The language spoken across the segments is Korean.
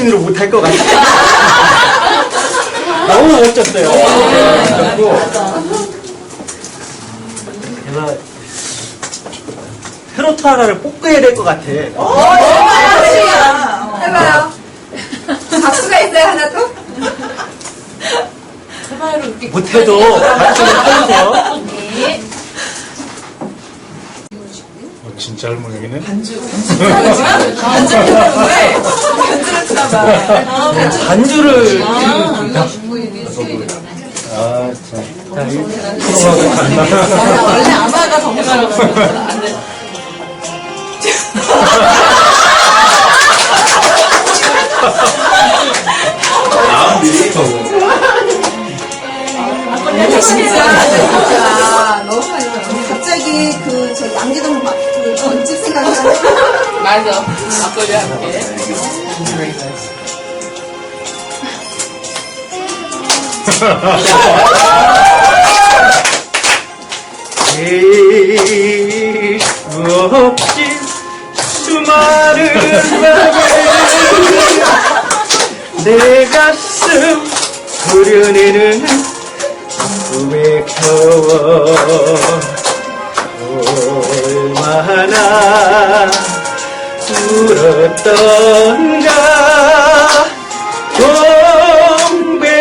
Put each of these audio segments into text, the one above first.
수준으로 못할 것 같아요. 너무 멋졌어요. 그래서 제가 트로트 하나를 뽑아야 될 것 같아. 해봐요. 박수가 있어요, 하나 또? 못해도 박수를 쳐주세요. 네. 진짜 할머니네. 반주를 쳐봐. 반주를 줍니다. 아, 참. 자, 이 프로하고 간다. 원래 아마가 정상으로. 진짜 너무 많이 갑자기 저 양재동 그 전집 생각나네. 맞아. 막걸리와 함께. 수 없이 수많은 밤을 내 가슴 도려내는 꿈에 겨워 얼마나 울었던가 동백나까지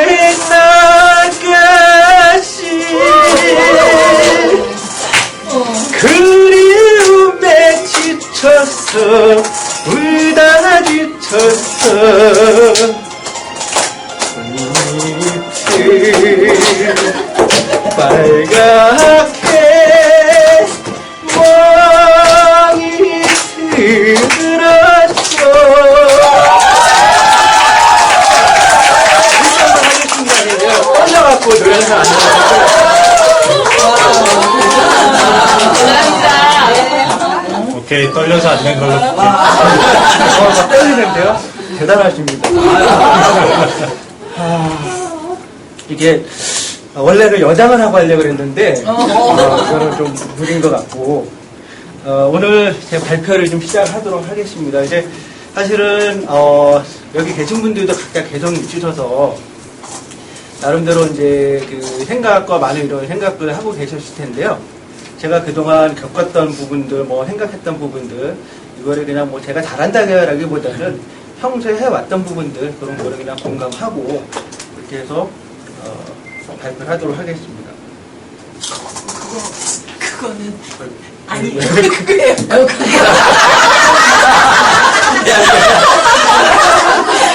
그리움에 지쳐서 울다 지쳐서 잎을 빨갛게 멍이 들었어. 일단만 하겠습니다. 떨려갖고 노래는 안 나와요. 오케이, 떨려서 안 된 걸로. 막 떨리는데요? 대단하십니다. 이게 원래는 여장을 하고 하려고 그랬는데 이거는 좀 무리인 것 같고 오늘 제 발표를 좀 시작하도록 하겠습니다. 이제 사실은 여기 계신 분들도 각자 개성이 있으셔서 나름대로 이제 그 생각과 많은 이런 생각들을 하고 계셨을 텐데요. 제가 그동안 겪었던 부분들, 뭐 생각했던 부분들 이거를 그냥 뭐 제가 잘한다기보다는 평소에 해왔던 부분들 그런 거를 그냥 공감하고 이렇게 해서 발표를 하도록 하겠습니다. 그거는. 아니, 그거예요.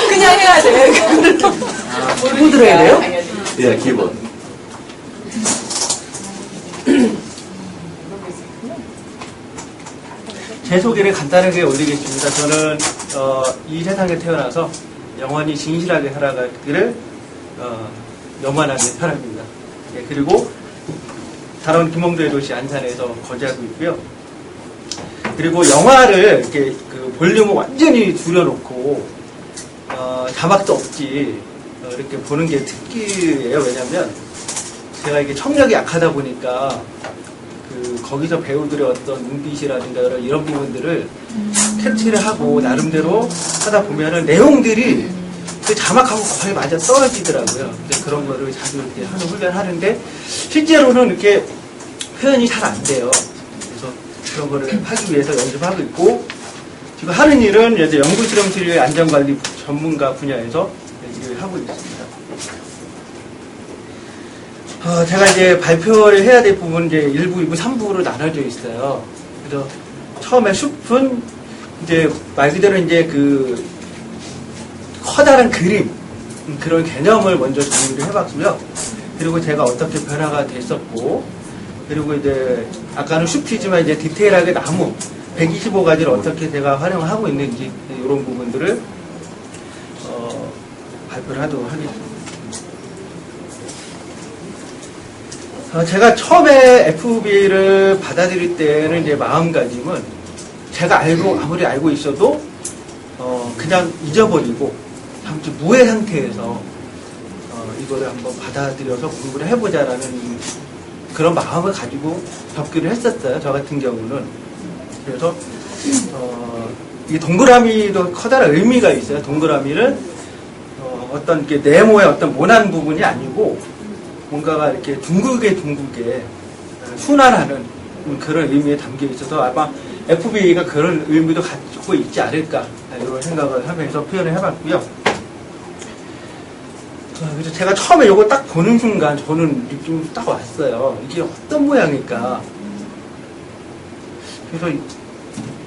그냥 해야 돼. 키보드 들어야 돼요? 예, 기본. 제 소개를 간단하게 올리겠습니다. 저는 이 세상에 태어나서 영원히 진실하게 살아가기를 영원하게 바랍니다. 예, 그리고 다른 김홍도의 도시 안산에서 거주하고 있고요. 그리고 영화를 이렇게 그 볼륨을 완전히 줄여놓고 자막도 없이 이렇게 보는 게 특기예요. 왜냐하면 제가 이게 청력이 약하다 보니까 거기서 배우들의 어떤 눈빛이라든가 이런 부분들을 캐치를 하고 나름대로 하다 보면은 내용들이 그 자막하고 거의 맞아 떨어지더라고요. 근데 그런 거를 자주 이렇게 하는 훈련을 하는데 실제로는 이렇게 표현이 잘 안 돼요. 그래서 그런 거를 하기 위해서 연습하고 있고 지금 하는 일은 이제 연구실험실 안전관리 전문가 분야에서 일을 하고 있습니다. 제가 이제 발표를 해야 될 부분은 이제 1부, 2부, 3부로 나눠져 있어요. 그래서 처음에 숲은 이제 말 그대로 이제 그 커다란 그림, 그런 개념을 먼저 정리를 해봤고요. 그리고 제가 어떻게 변화가 됐었고, 그리고 이제 아까는 숲이지만 이제 디테일하게 나무, 125가지를 어떻게 제가 활용을 하고 있는지 이런 부분들을 발표를 하도록 하겠습니다. 제가 처음에 FB를 받아들일 때는 이제 마음가짐은 제가 아무리 알고 있어도 그냥 잊어버리고 아무튼 무해 상태에서 이거를 한번 받아들여서 공부를 해보자라는 그런 마음을 가지고 접근을 했었어요. 저 같은 경우는. 그래서 이 동그라미도 커다란 의미가 있어요. 동그라미는 어떤 이렇게 네모의 어떤 모난 부분이 아니고 뭔가가 이렇게 둥글게 순환하는 그런 의미에 담겨 있어서 아마 FBA가 그런 의미도 갖고 있지 않을까 이런 생각을 하면서 표현을 해봤고요. 그래서 제가 처음에 이거 딱 보는 순간 저는 느낌이 딱 왔어요. 이게 어떤 모양일까? 그래서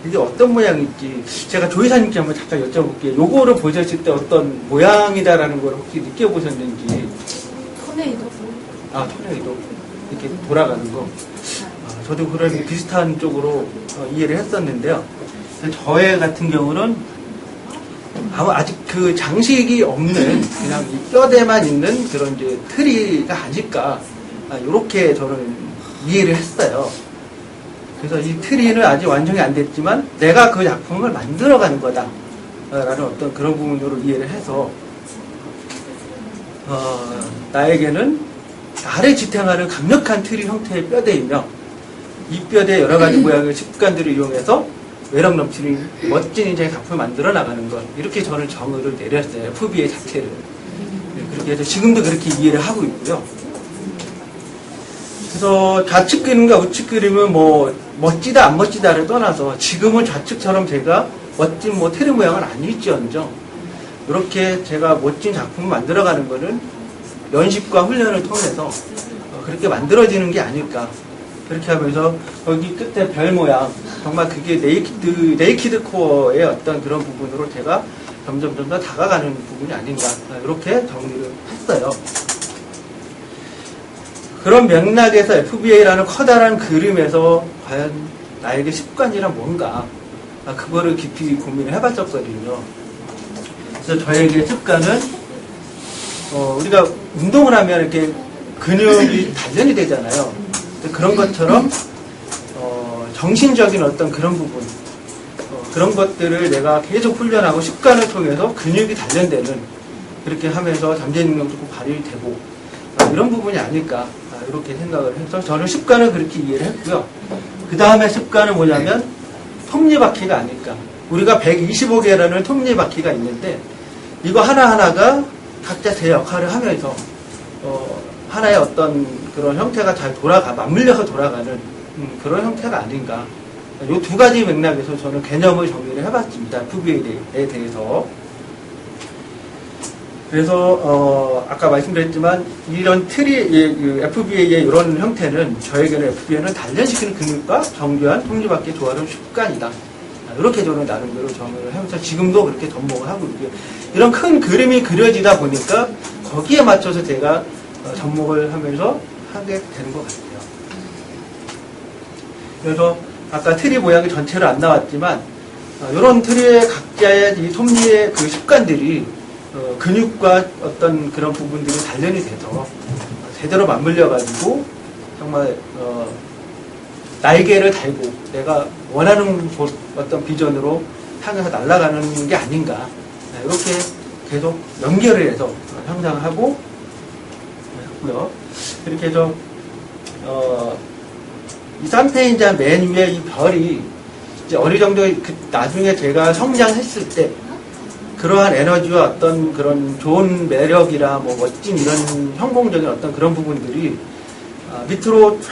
이게 어떤 모양인지 제가 조이사님께 한번 잠깐 여쭤볼게요. 요거를 보셨을 때 어떤 모양이다라는 걸 혹시 느껴보셨는지. 토네이도. 토네이도 이렇게 돌아가는 거. 저도 그런 비슷한 쪽으로 이해를 했었는데요. 저의 같은 경우는 아직 그 장식이 없는 그냥 이 뼈대만 있는 그런 이제 트리가 아닐까 이렇게 저는 이해를 했어요. 그래서 이 트리는 아직 완성이 안 됐지만 내가 그 작품을 만들어가는 거다라는 어떤 그런 부분으로 이해를 해서 나에게는 나를 지탱하는 강력한 트리 형태의 뼈대이며 이 뼈대의 여러 가지 모양의 습관들을 이용해서 매력 넘치는 멋진 인자의 작품을 만들어 나가는 것 이렇게 저는 정의를 내렸어요. FBA 자체를. 그렇게 해서 지금도 그렇게 이해를 하고 있고요. 그래서 좌측 그림과 우측 그림은 뭐 멋지다 안 멋지다를 떠나서 지금은 좌측처럼 제가 멋진 트리 모양은 아닐지언정 이렇게 제가 멋진 작품을 만들어가는 거는 연습과 훈련을 통해서 그렇게 만들어지는 게 아닐까. 그렇게 하면서 여기 끝에 별 모양 정말 그게 네이키드 코어의 어떤 그런 부분으로 제가 점점 더 다가가는 부분이 아닌가 이렇게 정리를 했어요. 그런 맥락에서 FBA라는 커다란 그림에서 과연 나에게 습관이란 뭔가 그거를 깊이 고민을 해봤었거든요. 그래서 저에게 습관은 우리가 운동을 하면 이렇게 근육이 단련이 되잖아요. 그런 것처럼 정신적인 어떤 그런 부분 그런 것들을 내가 계속 훈련하고 습관을 통해서 근육이 단련되는 그렇게 하면서 잠재 능력도 발휘되고 이런 부분이 아닐까 이렇게 생각을 해서 저는 습관을 그렇게 이해를 했고요. 그 다음에 습관은 뭐냐면 톱니바퀴가 아닐까. 우리가 125개라는 톱니바퀴가 있는데 이거 하나하나가 각자 제 역할을 하면서 하나의 어떤 그런 형태가 잘 맞물려서 돌아가는 그런 형태가 아닌가. 이 두 가지 맥락에서 저는 개념을 정리를 해봤습니다. FBA에 대해서. 그래서 아까 말씀드렸지만 이런 FBA의 이런 형태는 저에게는 FBA는 단련시키는 근육과 정교한 톱니바퀴 조화로운 습관이다. 이렇게 저는 나름대로 정의를 하면서 지금도 그렇게 접목을 하고 있고요. 이런 큰 그림이 그려지다 보니까 거기에 맞춰서 제가 접목을 하면서 하게 되는 것 같아요. 그래서 아까 트리 모양이 전체로 안 나왔지만 이런 트리의 각자의 이 톱니의 그 습관들이 근육과 어떤 그런 부분들이 단련이 돼서 제대로 맞물려가지고 정말 날개를 달고 내가 원하는 어떤 비전으로 향해서 날아가는 게 아닌가 이렇게 계속 연결을 해서 형상하고 했고요. 이렇게 해서 2, 3페이지 맨 위에 이 별이 이제 어느 정도 나중에 제가 성장했을 때 그러한 에너지와 어떤 그런 좋은 매력이라 멋진 이런 성공적인 어떤 그런 부분들이 밑으로 쫙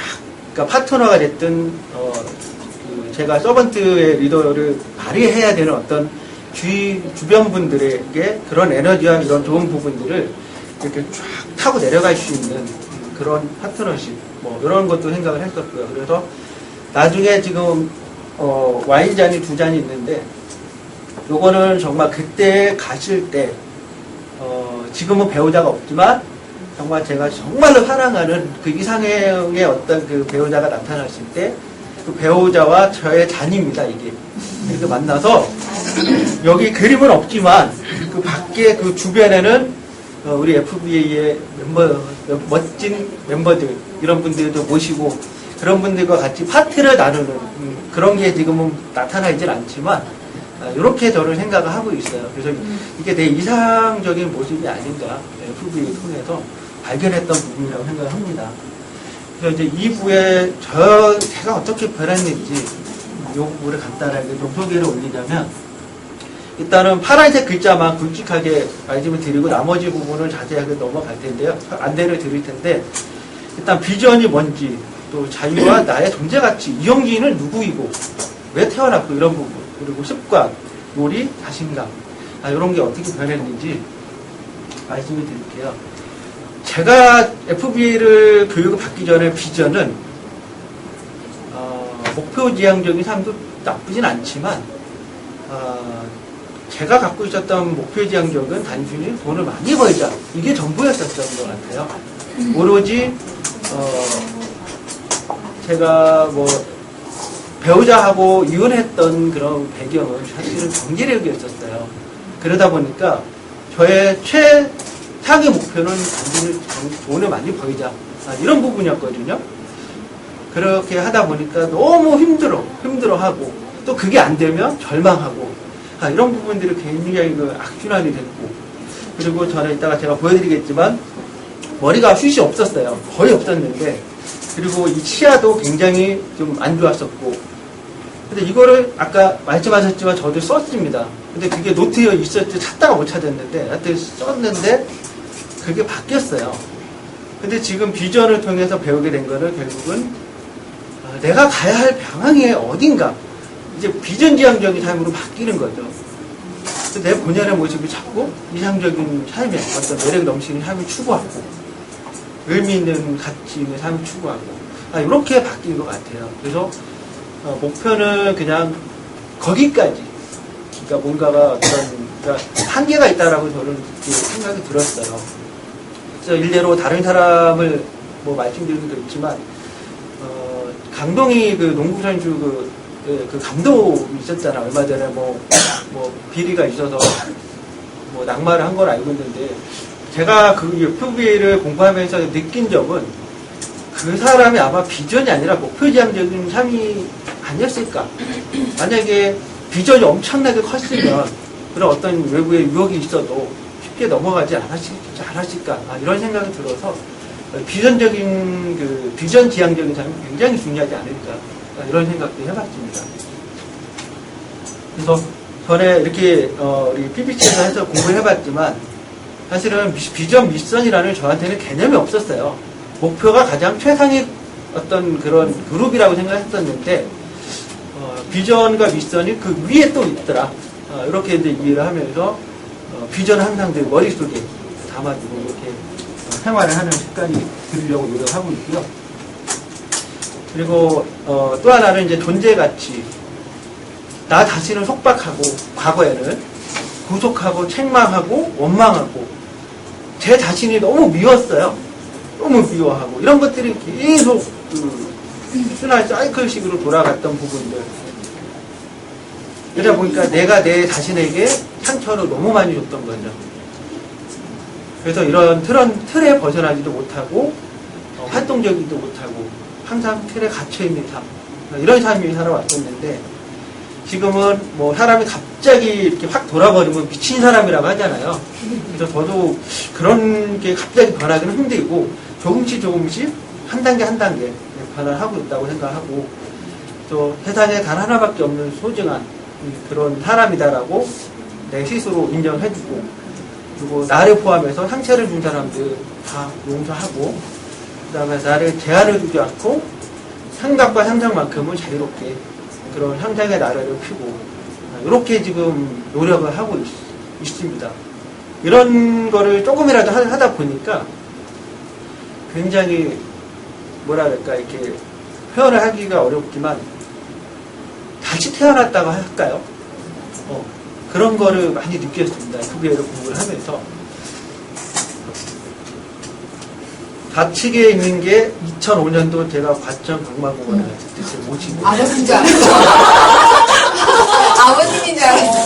그러니까 파트너가 됐든 제가 서번트의 리더를 발휘해야 되는 어떤 주변 분들에게 그런 에너지와 이런 좋은 부분들을 이렇게 쫙 타고 내려갈 수 있는 그런 파트너십 이런 것도 생각을 했었고요. 그래서 나중에 지금 와인잔이 2잔이 있는데 요거는 정말 그때 가실 때 지금은 배우자가 없지만 정말 제가 정말로 사랑하는 그 이상형의 어떤 그 배우자가 나타났을 때 그 배우자와 저의 잔입니다. 이게 이렇게 만나서 여기 그림은 없지만 그 밖에 그 주변에는 우리 FBA의 멋진 멤버들 이런 분들도 모시고 그런 분들과 같이 파티를 나누는 그런 게 지금은 나타나 있진 않지만 이렇게 저는 생각을 하고 있어요. 그래서 이게 내 이상적인 모습이 아닌가 FBA 통해서 발견했던 부분이라고 생각을 합니다. 그래서 이제 2부에 제가 어떻게 변했는지 이 부분을 간단하게 좀 소개를 올리자면 일단은 파란색 글자만 굵직하게 말씀을 드리고 나머지 부분은 자세하게 넘어갈 텐데요. 안내를 드릴 텐데 일단 비전이 뭔지 또 자유와 나의 존재 가치 이영기는 누구이고 왜 태어났고 이런 부분 그리고 습관, 요리, 자신감 이런 게 어떻게 변했는지 말씀을 드릴게요. 제가 FBA를 교육을 받기 전에 비전은 목표 지향적인 삶도 나쁘진 않지만 제가 갖고 있었던 목표 지향적은 단순히 돈을 많이 벌자 이게 전부였었던 것 같아요. 오로지 제가 뭐 배우자하고 이혼했던 그런 배경은 사실은 경제력이었었어요. 그러다 보니까 저의 최상의 목표는 단순히 돈을 많이 벌자 이런 부분이었거든요. 그렇게 하다 보니까 너무 힘들어하고 또 그게 안 되면 절망하고 이런 부분들이 굉장히 악순환이 됐고 그리고 저는 이따가 제가 보여드리겠지만 머리가 숱이 없었어요. 거의 없었는데 그리고 이 치아도 굉장히 좀 안 좋았었고 근데 이거를 아까 말씀하셨지만 저도 썼습니다. 근데 그게 노트에 있었지 찾다가 못 찾았는데 하여튼 썼는데 그게 바뀌었어요. 근데 지금 비전을 통해서 배우게 된 거는 결국은 내가 가야 할 방향이 어딘가 이제 비전지향적인 삶으로 바뀌는 거죠. 내 본연의 모습을 찾고 이상적인 삶의 어떤 매력 넘치는 삶을 추구하고 의미 있는 가치 있는 삶을 추구하고 이렇게 바뀐 것 같아요. 그래서 목표는 그냥 거기까지 그러니까 뭔가가 어떤 그러니까 한계가 있다라고 저는 그렇게 생각이 들었어요. 그래서 일례로 다른 사람을 뭐 말씀드리기도 있지만 강동희 그 농구 선수 그 감독이 있었잖아. 얼마 전에 뭐 비리가 있어서 뭐 낙마를 한 걸 알고 있는데 제가 그 FBA를 공부하면서 느낀 점은 그 사람이 아마 비전이 아니라 목표지향적인 삶이 아니었을까. 만약에 비전이 엄청나게 컸으면 그런 어떤 외부의 유혹이 있어도 쉽게 넘어가지 않았을까. 이런 생각이 들어서 비전적인 그 비전 지향적인 삶이 굉장히 중요하지 않을까. 이런 생각도 해봤습니다. 그래서 전에 이렇게 우리 PBC에서 해서 공부를 해봤지만 사실은 비전 미션이라는 저한테는 개념이 없었어요. 목표가 가장 최상의 어떤 그런 그룹이라고 생각했었는데 비전과 미션이 그 위에 또 있더라. 이렇게 이제 이해를 하면서 비전 항상 내 머릿속에 담아두고 이렇게 생활을 하는 습관이 들으려고 노력하고 있고요. 그리고 또 하나는 이제 존재 가치. 나 자신을 속박하고 과거에는 구속하고 책망하고 원망하고 제 자신이 너무 미웠어요. 너무 미워하고 이런 것들이 계속 순환 사이클식으로 돌아갔던 부분들. 그러다 보니까 내가 내 자신에게 상처를 너무 많이 줬던 거죠. 그래서 이런 틀에 벗어나지도 못하고 활동적이지도 못하고 항상 틀에 갇혀있는 삶 이런 삶을 살아왔었는데 지금은 뭐 사람이 갑자기 이렇게 확 돌아버리면 미친 사람이라고 하잖아요. 그래서 저도 그런 게 갑자기 변하기는 힘들고 조금씩 한 단계 변화를 하고 있다고 생각하고 또 세상에 단 하나밖에 없는 소중한 그런 사람이다라고 내 스스로 인정해주고 그리고 나를 포함해서 상처를 준 사람들 다 용서하고 그 다음에 나를 제한을 두지 않고 생각과 상상만큼은 자유롭게 그런 상상의 나래를 펴고 이렇게 지금 노력을 하고 있습니다. 이런 거를 조금이라도 하다 보니까 굉장히 뭐랄까 이렇게 표현을 하기가 어렵지만 다시 태어났다고 할까요? 그런 거를 많이 느꼈습니다. FBA를 공부를 하면서 좌측에 있는 게 2005년도 제가 과천 강마공원을 갔을 때 모시고 아버지인 줄 알았어. 아버님인 줄 알았어.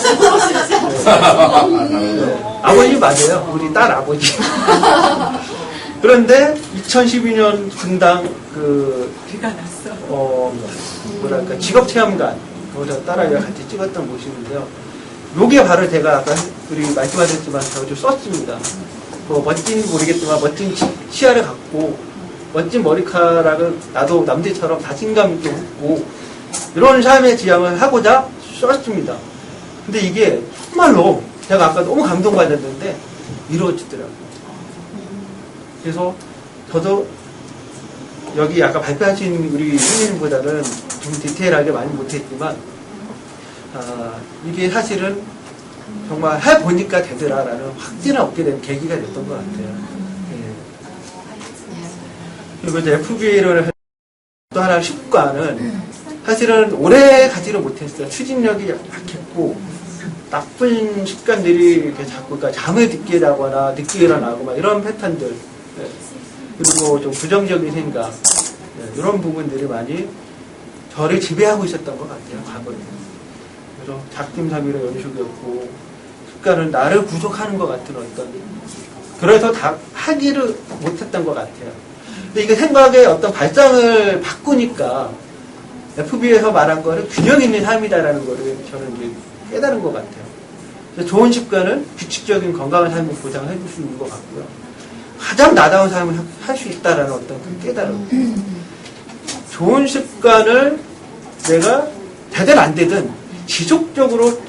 아버지 맞아요. 우리 딸 아버지. 그런데 2012년 분당 비가 났어. 뭐랄까 직업체험관 거기서 딸아이와 같이 찍었던 모습인데요. 요게 바로 제가 아까 우리 말씀하셨지만 저도 썼습니다. 멋진 모르겠지만 멋진 치아를 갖고 멋진 머리카락을 나도 남들처럼 자신감 있게 웃고 이런 삶의 지향을 하고자 썼습니다. 근데 이게 정말로 제가 아까 너무 감동받았는데 이루어지더라고요. 그래서 저도 여기 아까 발표하신 우리 선생님보다는 좀 디테일하게 많이 못했지만 이게 사실은 정말 해보니까 되더라라는 확신을 얻게 된 계기가 됐던 것 같아요. 예. 그리고 이제 FBA를 또 하나 습관은 사실은 오래 가지를 못했어요. 추진력이 약했고 나쁜 습관들이 이렇게 자꾸 그러니까 잠을 늦게 자거나 늦게 일어나고 막 이런 패턴들 예. 그리고 좀 부정적인 생각 예. 이런 부분들이 많이 저를 지배하고 있었던 것 같아요. 과거에. 그래서 작심삼일의 연속이었고 습관은 나를 부족하는 것 같은 어떤 그래서 다 하기를 못했던 것 같아요. 근데 이게 생각의 어떤 발상을 바꾸니까 FB에서 말한 거는 균형 있는 삶이다라는 거를 저는 이제 깨달은 것 같아요. 그래서 좋은 습관은 규칙적인 건강한 삶을 보장해 줄 수 있는 것 같고요. 가장 나다운 삶을 할 수 있다라는 어떤 그 깨달음. 좋은 습관을 내가 되든 안 되든 지속적으로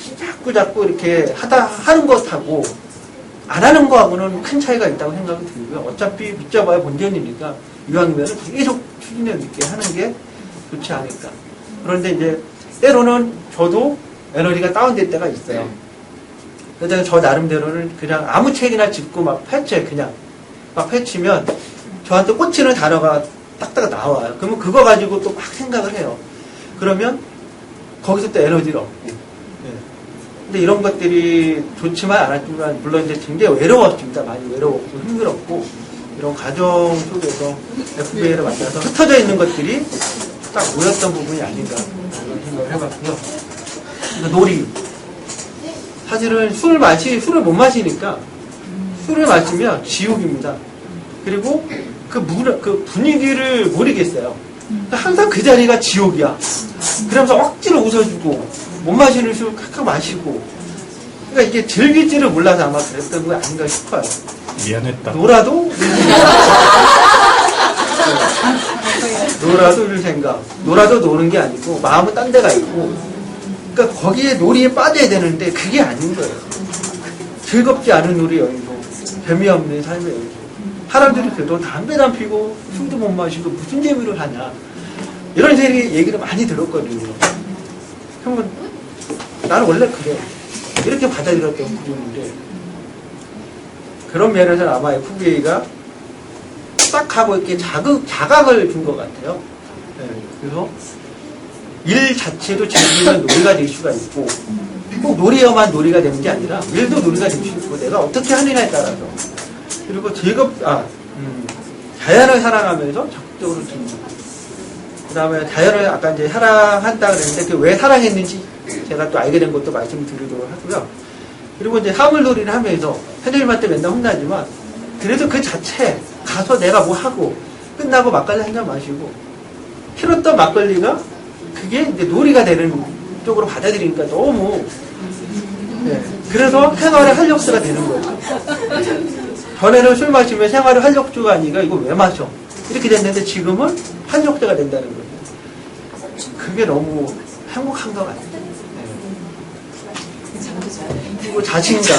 자꾸 이렇게 하는 것하고 안 하는 거하고는 큰 차이가 있다고 생각이 들고요. 어차피 붙잡아야 본전이니까 이왕이면 계속 추진력 있게 하는 게 좋지 않을까. 그런데 이제 때로는 저도 에너지가 다운될 때가 있어요. 그래서 저 나름대로는 그냥 아무 책이나 짚고 막 펼쳐요. 그냥 막 펼치면 저한테 꽂히는 단어가 딱딱 나와요. 그러면 그거 가지고 또 막 생각을 해요. 그러면 거기서 또 에너지를 얻고. 예. 근데 이런 것들이 좋지만 않았지만 물론 이제 굉장히 외로웠습니다. 많이 외로웠고 힘들었고 이런 과정 속에서 FBA를 만나서 흩어져 있는 것들이 딱 모였던 부분이 아닌가 이런 생각을 해봤고요. 그러니까 놀이. 사실은 술을 못 마시니까 술을 마시면 지옥입니다. 그리고 그 분위기를 모르겠어요. 항상 그 자리가 지옥이야. 그러면서 억지로 웃어주고 못 마시는 술 칵칵 마시고 그러니까 이게 즐길지를 몰라서 아마 그랬던 거 아닌가 싶어요. 미안했다. 놀아도 울 생각. 놀아도 노는 게 아니고 마음은 딴 데가 있고 그러니까 거기에 놀이에 빠져야 되는데 그게 아닌 거예요. 즐겁지 않은 놀이 연속, 재미없는 삶의 연속. 사람들이 그래도 담배도 안 피고 술도 못 마시고 무슨 재미로 사냐 이런 얘기를 많이 들었거든요. 그러면 나는 원래 그래 이렇게 받아들였던 부분인데 그런 면에서는 아마 FBA가 딱 하고 이렇게 자각을 준 것 같아요. 네, 그래서 일 자체도 즐기는 놀이가 될 수가 있고 꼭 놀이여만 놀이가 되는 게 아니라 일도 놀이가 될 수 있고 내가 어떻게 하느냐에 따라서 그리고 자연을 사랑하면서 적극적으로 즐기고 그 다음에 자연을 아까 이제 사랑한다 그랬는데 그 왜 사랑했는지 제가 또 알게 된 것도 말씀드리도록 하고요. 그리고 이제 사물놀이를 하면서 선생님한테 맨날 혼나지만 그래도 그 자체 가서 내가 뭐 하고 끝나고 막걸리 한 잔 마시고 싫었던 막걸리가 그게 이제 놀이가 되는 쪽으로 받아들이니까 너무 네. 그래서 생활의 활력소가 되는 거예요. 전에는 술 마시면 생활의 활력소가 아니라 이거 왜 마셔? 이렇게 됐는데 지금은 활력소가 된다는 거예요. 그게 너무 행복한 것 같아요. 네. 그리고 자신감.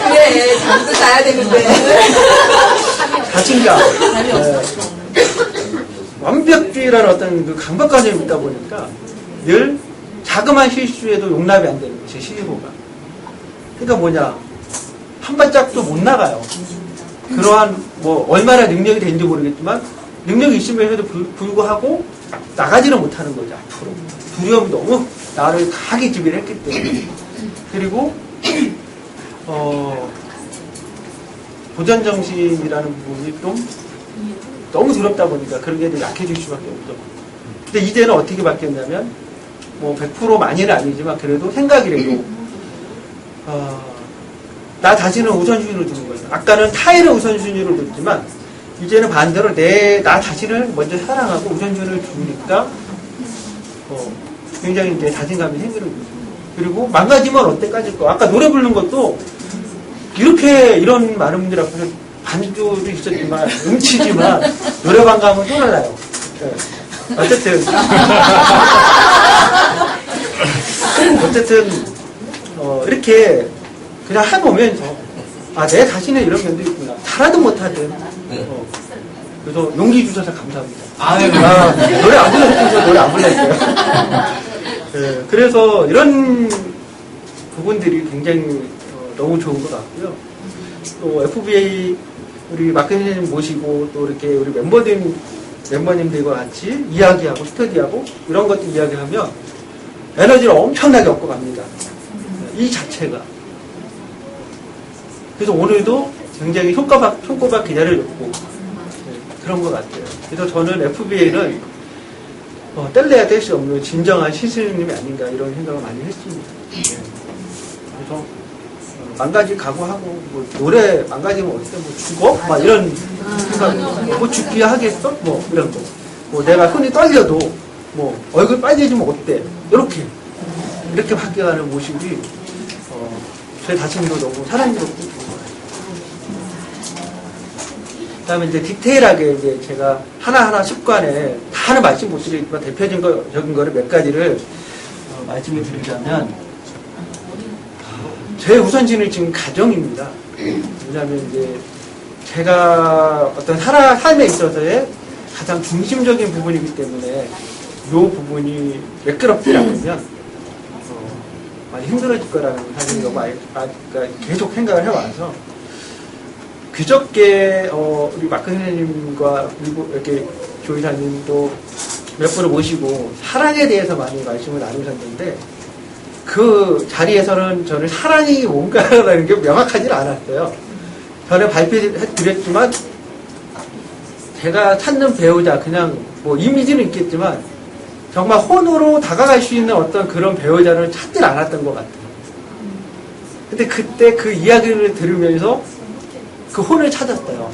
그래, 잠도 자야 되는데. 자신감. 네. 완벽주의라는 어떤 그 강박관념이 있다 보니까 늘 자그마한 실수에도 용납이 안 되는 것이 시리고가. 그러니까 뭐냐. 한 발짝도 못 나가요. 그러한 뭐 얼마나 능력이 되는지 모르겠지만 능력이 있음에도 불구하고 나가지를 못하는 거죠. 앞으로. 두려움이 너무 나를 강하게 지배를 했기 때문에. 그리고 도전정신이라는 부분이 좀 너무 두렵다 보니까 그런 게 약해질 수밖에 없죠. 근데 이제는 어떻게 바뀌었냐면 뭐 100% 많이는 아니지만 그래도 생각이라도 나 자신을 우선순위로 두는 거죠. 아까는 타인을 우선순위로 뒀지만 이제는 반대로 나 자신을 먼저 사랑하고 우선순위를 주니까 굉장히 이제 자신감이 생기는 거죠. 그리고 망가지면 어때까지 거. 아까 노래 부르는 것도 이렇게 이런 많은 분들 앞에서 반주도 있었지만 음치지만 노래방 가면 또 달라요. 네. 어쨌든 어쨌든 이렇게 그냥 해보면서 내 자신에 이런 면도 있구나. 잘하든 못하든. 그래서 용기 주셔서 감사합니다. 노래 안 불러주셔서 노래 안 불렀어요. 네, 그래서 이런 부분들이 굉장히 너무 좋은 것 같고요. 또 FBA 우리 마크님 모시고 또 이렇게 우리 멤버님들과 같이 이야기하고 스터디하고 이런 것들 이야기하면 에너지를 엄청나게 얻고 갑니다. 이 자체가. 그래서 오늘도 굉장히 손꼽아 기다려줬고 그런 것 같아요. 그래서 저는 FBA는 뗄래야 뗄 수 없는 진정한 시스님이 아닌가 이런 생각을 많이 했습니다. 그래서 망가지 각오하고 뭐 노래 망가지면 어때 뭐 죽어? 막 이런 생각 뭐 죽기 하겠어? 뭐 이런 거. 뭐 내가 손이 떨려도 뭐 얼굴 빨개지면 어때? 이렇게 바뀌어가는 모습이 제 자신도 너무 사랑스럽고 좋은 것 같아요. 그다음에 이제 디테일하게 이제 제가 하나하나 습관에 다는 말씀 못 드리겠지만 대표적인 거를 몇 가지를 말씀을 드리자면 제 우선순위는 지금 가정입니다. 왜냐하면 이제 제가 어떤 삶에 있어서의 가장 중심적인 부분이기 때문에 이 부분이 매끄럽지 않으면 많이 힘들어질 거라는 사실을 너무 계속 생각을 해와서 그저께 우리 마크 선생님과 그리고 이렇게 조이사님도 몇 분을 모시고 사랑에 대해서 많이 말씀을 나누셨는데 그 자리에서는 저는 사랑이 뭔가라는 게 명확하지 않았어요. 저는 발표해드렸지만 제가 찾는 배우자 그냥 뭐 이미지는 있겠지만 정말 혼으로 다가갈 수 있는 어떤 그런 배우자를 찾질 않았던 것 같아요. 근데 그때 그 이야기를 들으면서 그 혼을 찾았어요.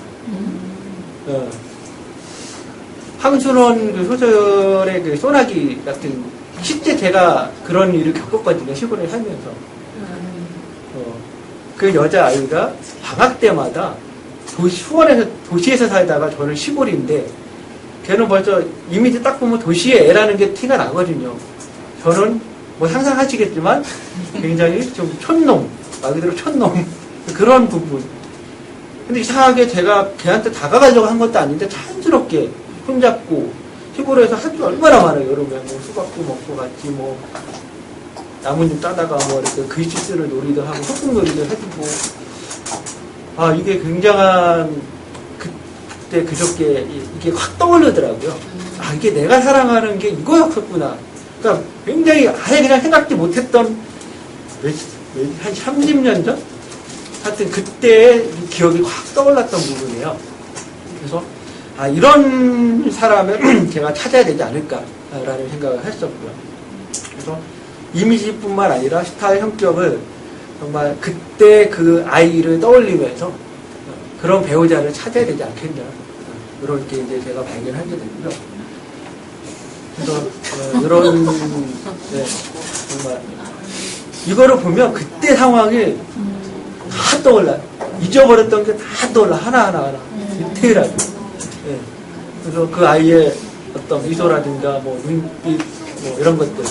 황순원 그 소설의 그 소나기 같은 실제 제가 그런 일을 겪었거든요. 시골에 살면서. 그 여자아이가 방학 때마다 수원에서 도시에서 살다가 저는 시골인데 걔는 벌써 이미지 딱 보면 도시의 애라는 게 티가 나거든요. 저는 뭐 상상하시겠지만 굉장히 좀 촌놈, 말 그대로 촌놈 그런 부분. 근데 이상하게 제가 걔한테 다가가려고 한 것도 아닌데 자연스럽게 손잡고 시골에서 할 줄 얼마나 많아요. 여름에 뭐 수박도 먹고 같이 뭐 나뭇잎 따다가 뭐 이렇게 글씨 쓰는 놀이도 하고 소꿉놀이도 해주고 이게 굉장한 그때 그저께 이게 확 떠오르더라고요. 이게 내가 사랑하는 게 이거였었구나. 그러니까 굉장히 아예 그냥 생각지 못했던 한 30년 전? 하여튼 그때의 기억이 확 떠올랐던 부분이에요. 그래서 이런 사람을 제가 찾아야 되지 않을까라는 생각을 했었고요. 그래서 이미지뿐만 아니라 스타일 성격을 정말 그때 그 아이를 떠올리면서 그런 배우자를 찾아야 되지 않겠냐. 이렇게 이제 제가 발견하게 됐고요. 그래서 이런 정말 이거를 보면 그때 상황이 다 떠올라요. 잊어버렸던 게 다 떠올라 하나하나 디테일하게. 그래서 그 아이의 어떤 미소라든가 뭐 눈빛 뭐 이런 것들.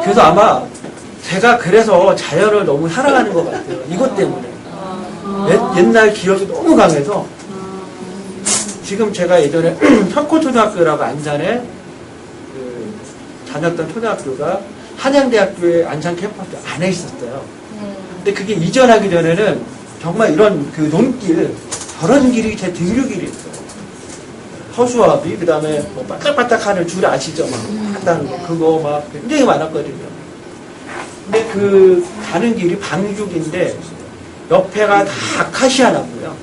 그래서 아마 제가 그래서 자연을 너무 사랑하는 것 같아요. 이것 때문에. 옛날 기억이 너무 강해서 지금 제가 예전에 석호초등학교라고 안산에 다녔던 초등학교가 한양대학교의 안산 캠퍼스 안에 있었어요. 근데 그게 이전하기 전에는 정말 이런 그 논길, 저런 길이 제 등교길이었어요. 허수아비, 그 다음에 뭐 바짝바짝하는 줄 아시죠? 막 한다는 거. 그거 막 굉장히 많았거든요. 근데 그 가는 길이 방죽인데 옆에가 다 아카시아 나무예요.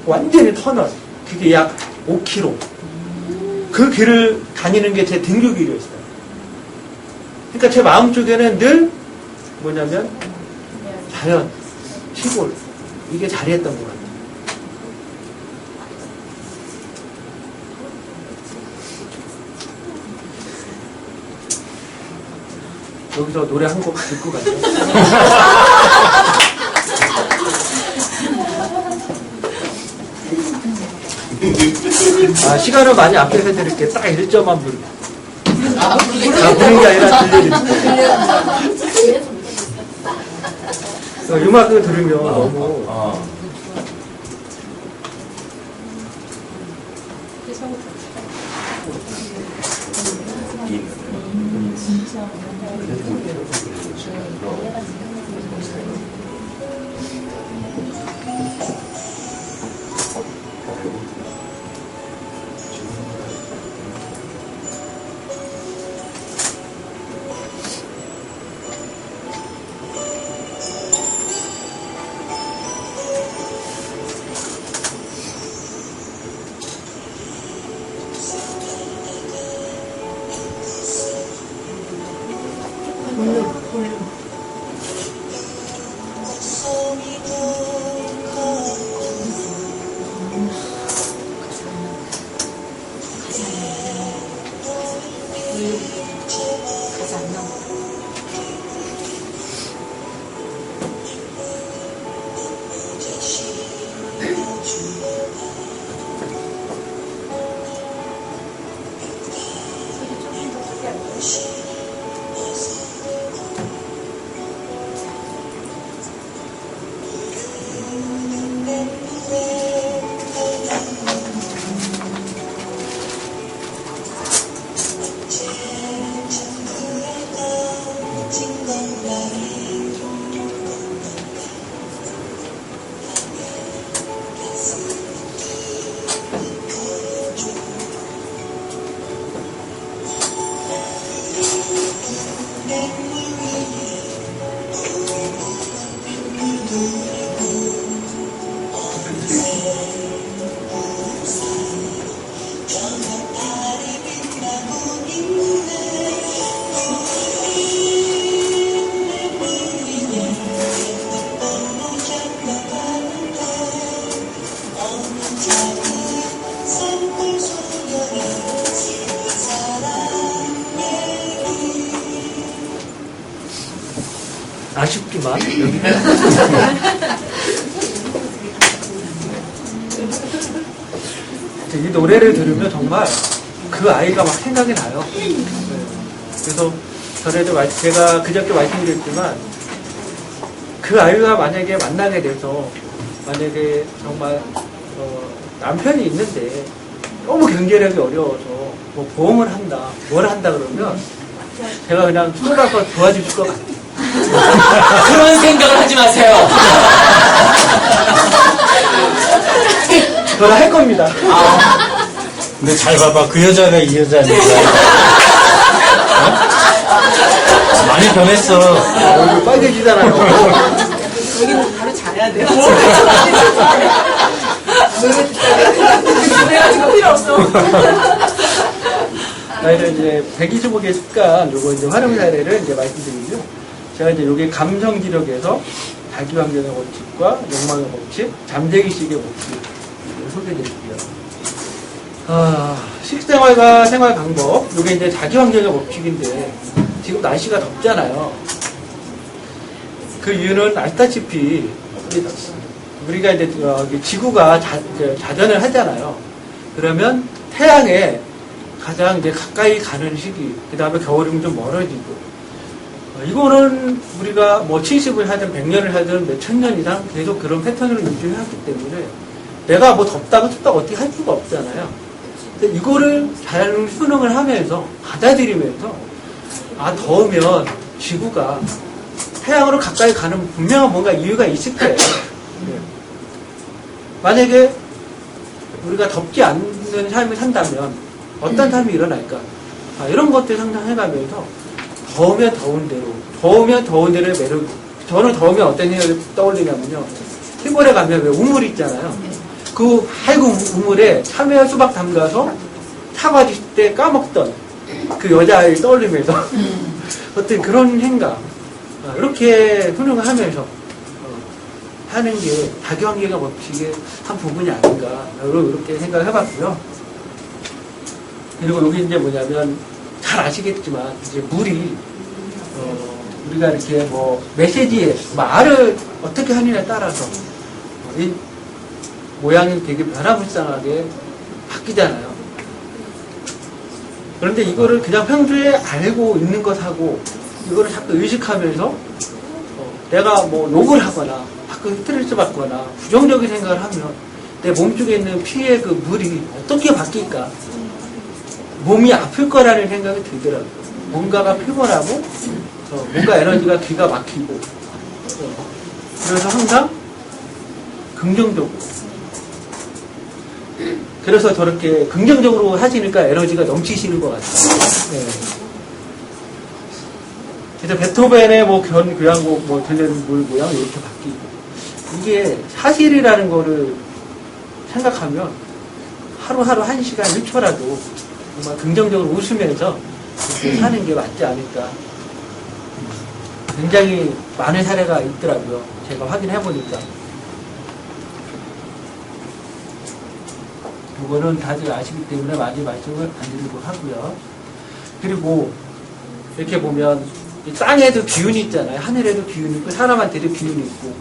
완전히 터널. 그게 약 5km. 그 길을 다니는 게 제 등교길이었어요. 그러니까 제 마음속에는 늘 뭐냐면 자연, 시골 이게 자리했던 것 같아요. 여기서 노래 한 곡 듣고 가죠. 시간을 많이 앞에서 해드릴게. 딱 1점만 부르. 다 부르는 게 아니라 들려드릴게요. 음악을 들으면 너무 아쉽지만 여기가 이 노래를 들으면 정말 그 아이가 막 생각이 나요. 그래서 전에도 제가 그저께 말씀드렸지만 그 아이가 만약에 만나게 돼서 만약에 정말 남편이 있는데 너무 경제력이 어려워서 뭐 보험을 한다 뭘 한다 그러면 제가 그냥 쏟아서 도와줄 것 같아요. 그런 생각을 하지 마세요. 저는 할 겁니다. 근데 잘 봐봐. 그 여자가 이 여자니까. 많이 변했어. 얼굴 빨개지잖아요. 여기는 바로 자야 돼요. 내가 지금 필요 없어. 저희는 이제 125개 습관, 요거 이제 활용 사례를 이제 말씀드리고요. 제가 이제 요게 감성지력에서 다기환경의 법칙과 욕망의 법칙, 잠재기식의 법칙, 소개해드릴게요. 식생활과 생활 방법, 요게 이제 자기환경의 법칙인데, 지금 날씨가 덥잖아요. 그 이유는 아시다시피, 우리가 이제 지구가 자전을 하잖아요. 그러면 태양에 가장 이제 가까이 가는 시기, 그 다음에 겨울이면 좀 멀어지고, 이거는 우리가 뭐 70을 하든 100년을 하든 몇천 년 이상 계속 그런 패턴을 유지해왔기 때문에 내가 뭐 덥다고 춥다고 어떻게 할 수가 없잖아요. 근데 이거를 잘 수능을 하면서 받아들이면서 더우면 지구가 태양으로 가까이 가는 분명한 뭔가 이유가 있을 거예요. 만약에 우리가 덥지 않는 삶을 산다면 어떤 삶이 일어날까? 이런 것들 상상해가면서 더우면 더운 대로의 매력. 저는 더우면 어떤 생각이 떠올리냐면요. 시골에 가면 왜 우물 있잖아요. 그 하얀 우물에 참외 수박 담가서 사과질 때 까먹던 그 여자아이를 떠올리면서 어떤 그런 생각. 이렇게 훈련을 하면서 하는 게 다기환경의 법칙의 한 부분이 아닌가. 이렇게 생각을 해봤고요. 그리고 여기 이제 뭐냐면 잘 아시겠지만 이제 물이 우리가 이렇게 뭐 메시지에 말을 어떻게 하느냐에 따라서 이 모양이 되게 변화무쌍하게 바뀌잖아요. 그런데 이거를 그냥 평소에 알고 있는 것하고 이거를 자꾸 의식하면서 내가 뭐 욕을 하거나 자꾸 스트레스 받거나 부정적인 생각을 하면 내 몸속에 있는 피의 그 물이 어떻게 바뀔까? 몸이 아플 거라는 생각이 들더라고요. 뭔가가 피곤하고 뭔가 에너지가 기가 막히고 그래서 항상 긍정적으로 그래서 저렇게 긍정적으로 하시니까 에너지가 넘치시는 것 같아요. 네. 그래서 베토벤의 뭐 교향곡, 뭐 들리는 물 모양 이렇게 바뀌고 이게 사실이라는 거를 생각하면 하루하루 1시간 1초라도 정말 긍정적으로 웃으면서 이렇게 사는 게 맞지 않을까. 굉장히 많은 사례가 있더라고요. 제가 확인해 보니까. 이거는 다들 아시기 때문에 많이 말씀을 안 드리고 하고요. 그리고 이렇게 보면 이 땅에도 기운이 있잖아요. 하늘에도 기운이 있고 사람한테도 기운이 있고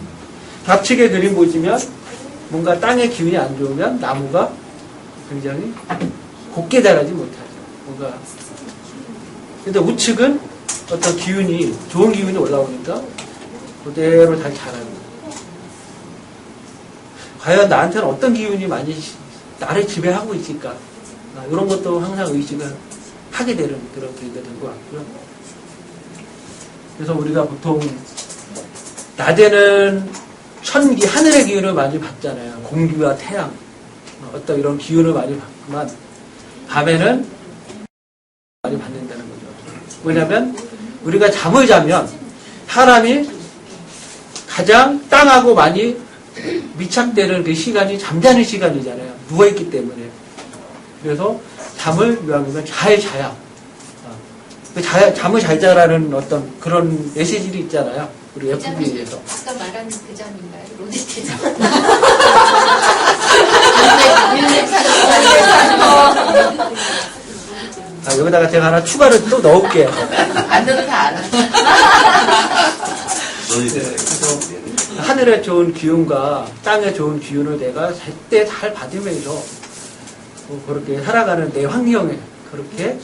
좌측에 그림 보시면 뭔가 땅에 기운이 안 좋으면 나무가 굉장히 곱게 자라지 못하죠. 뭔가 근데 우측은 어떤 기운이 좋은 기운이 올라오니까 그대로 잘 자라는 과연 나한테는 어떤 기운이 많이 나를 지배하고 있을까? 이런 것도 항상 의식을 하게 되는 그런 계기가 된 것 같고요. 그래서 우리가 보통 낮에는 천기, 하늘의 기운을 많이 받잖아요. 공기와 태양, 어떤 이런 기운을 많이 받지만 밤에는 많이 받는다는 거죠. 왜냐하면 우리가 잠을 자면 사람이 가장 땅하고 많이 밀착되는 그 시간이 잠자는 시간이잖아요. 누워있기 때문에. 그래서 잠을 요하면 잘 자야. 잠을 잘 자라는 어떤 그런 메시지들이 있잖아요. 우리 FB에서. 아까 말한 그 점인가요? 로제트 점. 여기다가 제가 하나 추가로 또 넣을게요. 안 넣어도 다 알아. 그래서 하늘의 좋은 기운과 땅의 좋은 기운을 내가 제때 잘 받으면서 그렇게 살아가는 내 환경에 그렇게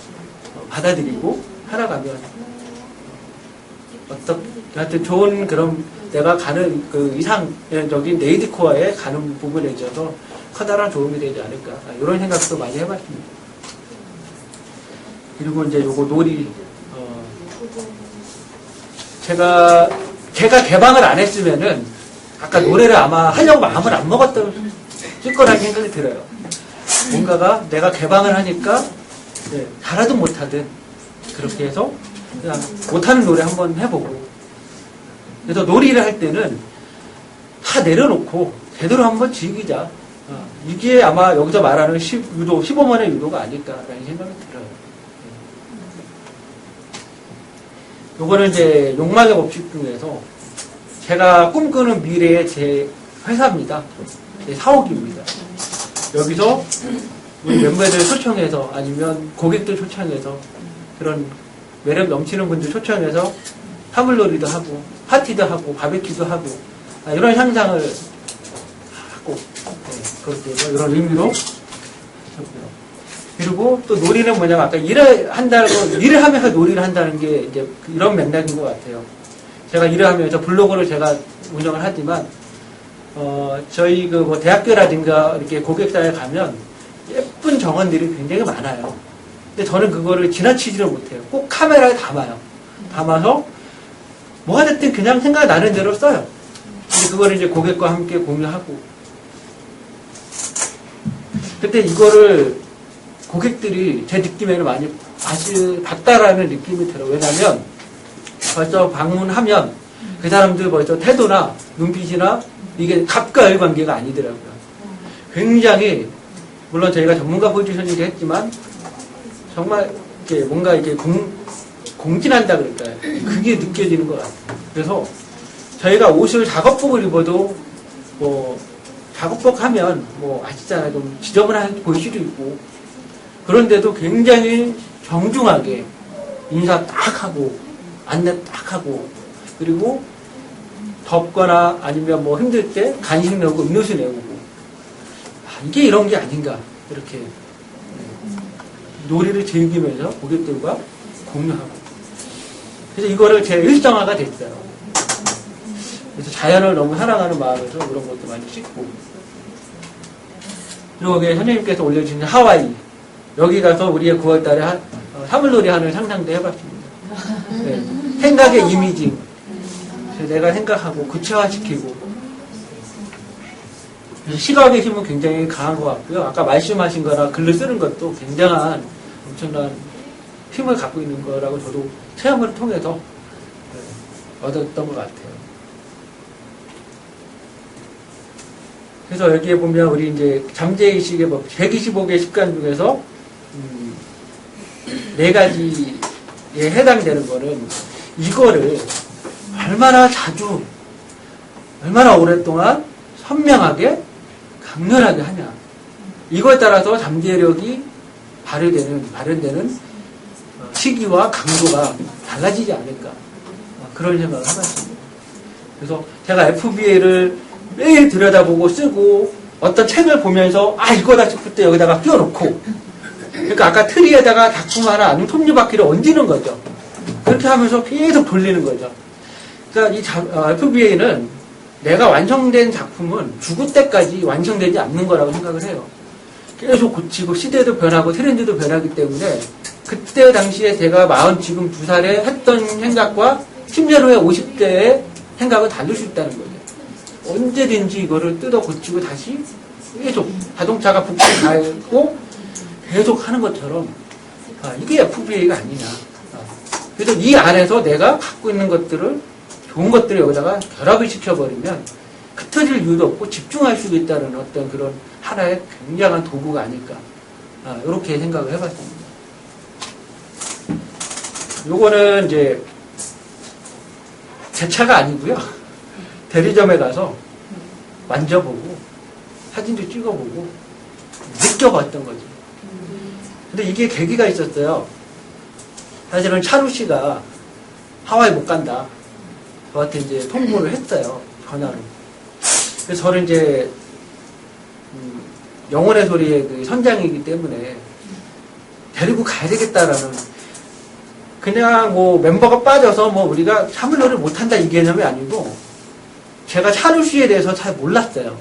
받아들이고 살아가면 하여튼 좋은 그런 내가 가는 그 이상적인 네이드코어에 가는 부분에 있어서 커다란 도움이 되지 않을까 이런 생각도 많이 해봤습니다. 그리고 이제 요거 놀이 제가 개방을 안 했으면은 아까 노래를 아마 하려고 마음을 안 먹었을 거라는 생각이 들어요. 뭔가가 내가 개방을 하니까 잘하든 못하든 그렇게 해서 그냥 못하는 노래 한번 해보고 그래서 놀이를 할 때는 다 내려놓고 제대로 한번 즐기자. 이게 아마 여기서 말하는 유도, 15만의 유도가 아닐까라는 생각이 들어요. 요거는 이제 욕망의 법칙 중에서 제가 꿈꾸는 미래의 제 회사입니다. 제 사옥입니다. 여기서 우리 멤버들 초청해서 아니면 고객들 초청해서 그런 매력 넘치는 분들 초청해서 사물놀이도 하고 파티도 하고 바베큐도 하고 이런 상상을 하고 그렇게 해서 이런 의미로 하고요. 그리고 또 놀이는 뭐냐면 아까 일을 하면서 놀이를 한다는 게 이제 이런 맥락인 것 같아요. 제가 일을 하면서 블로그를 제가 운영을 하지만 저희 그 뭐 대학교라든가 이렇게 고객사에 가면 예쁜 정원들이 굉장히 많아요. 근데 저는 그거를 지나치지를 못해요. 꼭 카메라에 담아요. 담아서 뭐가 됐든 그냥 생각나는 대로 써요. 근데 그거를 이제 고객과 함께 공유하고. 근데 이거를 고객들이 제 느낌에는 많이 봤다라는 느낌이 들어요. 왜냐면 벌써 방문하면 그 사람들 벌써 태도나 눈빛이나 이게 갑과 을 관계가 아니더라고요. 굉장히 물론 저희가 전문가 포지션이긴 했지만 정말 이렇게 뭔가 이렇게 공진한다 그럴까요? 그게 느껴지는 것 같아요. 그래서 저희가 옷을 작업복을 입어도 뭐 작업복 하면 뭐 아시잖아요. 좀 지저분해 보일 수도 있고 그런데도 굉장히 정중하게 인사 딱 하고 안내 딱 하고 그리고 덥거나 아니면 뭐 힘들 때 간식 내고 음료수 내고 이게 이런 게 아닌가 이렇게 놀이를 즐기면서 고객들과 공유하고. 그래서 이거를 제 일상화가 됐어요. 그래서 자연을 너무 사랑하는 마음에서 그런 것도 많이 씻고. 그리고 거기에 선생님께서 올려주신 하와이. 여기 가서 우리의 9월 달에 사물놀이 하는 상상도 해봤습니다. 네. 생각의 이미징. 그래서 내가 생각하고 구체화시키고. 그래서 시각의 힘은 굉장히 강한 것 같고요. 아까 말씀하신 거나 글을 쓰는 것도 굉장한 엄청난 힘을 갖고 있는 거라고 저도 체험을 통해서 얻었던 것 같아요. 그래서 여기에 보면 우리 이제 잠재의식의 법 125개 습관 중에서 4가지에 해당되는 거는 이거를 얼마나 자주, 얼마나 오랫동안 선명하게, 강렬하게 하냐. 이거에 따라서 잠재력이 발현되는 시기와 강도가 달라지지 않을까. 그런 생각을 해봤습니다. 그래서 제가 FBA를 매일 들여다보고 쓰고 어떤 책을 보면서 이거다 싶을 때 여기다가 끼워놓고 그러니까 아까 트리에다가 작품 하나 아니면 톱니바퀴를 얹는 거죠. 그렇게 하면서 계속 돌리는 거죠. 그러니까 이 FBA는 내가 완성된 작품은 죽을 때까지 완성되지 않는 거라고 생각을 해요. 계속 고치고 시대도 변하고 트렌드도 변하기 때문에 그때 당시에 제가 42살에 했던 생각과 10년 후에 50대의 생각은 다를 수 있다는 거죠. 언제든지 이거를 뜯어 고치고 다시 계속 자동차가 부품 갈고 계속 하는 것처럼 이게 FBA가 아니냐. 그래서 이 안에서 내가 갖고 있는 것들을 좋은 것들을 여기다가 결합을 시켜버리면 흩어질 이유도 없고 집중할 수 있다는 어떤 그런 하나의 굉장한 도구가 아닐까. 이렇게 생각을 해봤습니다. 요거는 이제 제 차가 아니고요. 대리점에 가서 만져보고 사진도 찍어보고 느껴봤던 거죠. 근데 이게 계기가 있었어요. 사실은 차루 씨가 하와이 못 간다. 저한테 이제 통보를 했어요. 전화로. 그래서 저는 이제 영혼의 소리의 그 선장이기 때문에 데리고 가야 되겠다라는 그냥 뭐 멤버가 빠져서 뭐 우리가 사물놀이를 못한다 이 개념이 아니고 제가 차루 씨에 대해서 잘 몰랐어요.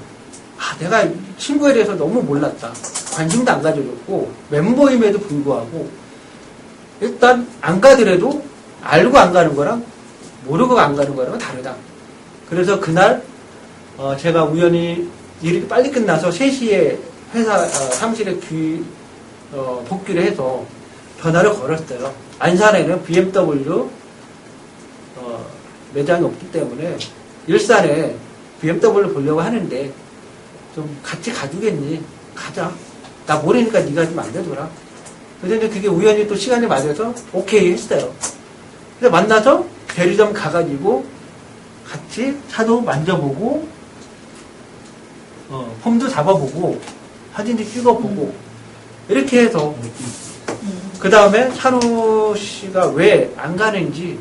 내가 친구에 대해서 너무 몰랐다. 관심도 안 가져줬고 멤버임에도 불구하고 일단 안 가더라도 알고 안 가는 거랑 모르고 안 가는 거랑은 다르다. 그래서 그날 제가 우연히 일이 빨리 끝나서 3시에 회사 사무실에 복귀를 해서 전화를 걸었어요. 안산에는 BMW 매장이 없기 때문에 일산에 BMW 보려고 하는데 좀 같이 가주겠니? 가자. 나 모르니까 네가 좀 알려줘라. 그런데 그게 우연히 또 시간이 맞아서 오케이 했어요. 그래서 만나서 대리점 가가지고 같이 차도 만져보고 폼도 잡아보고 사진도 찍어보고 이렇게 해서 그 다음에 차루 씨가 왜 안 가는지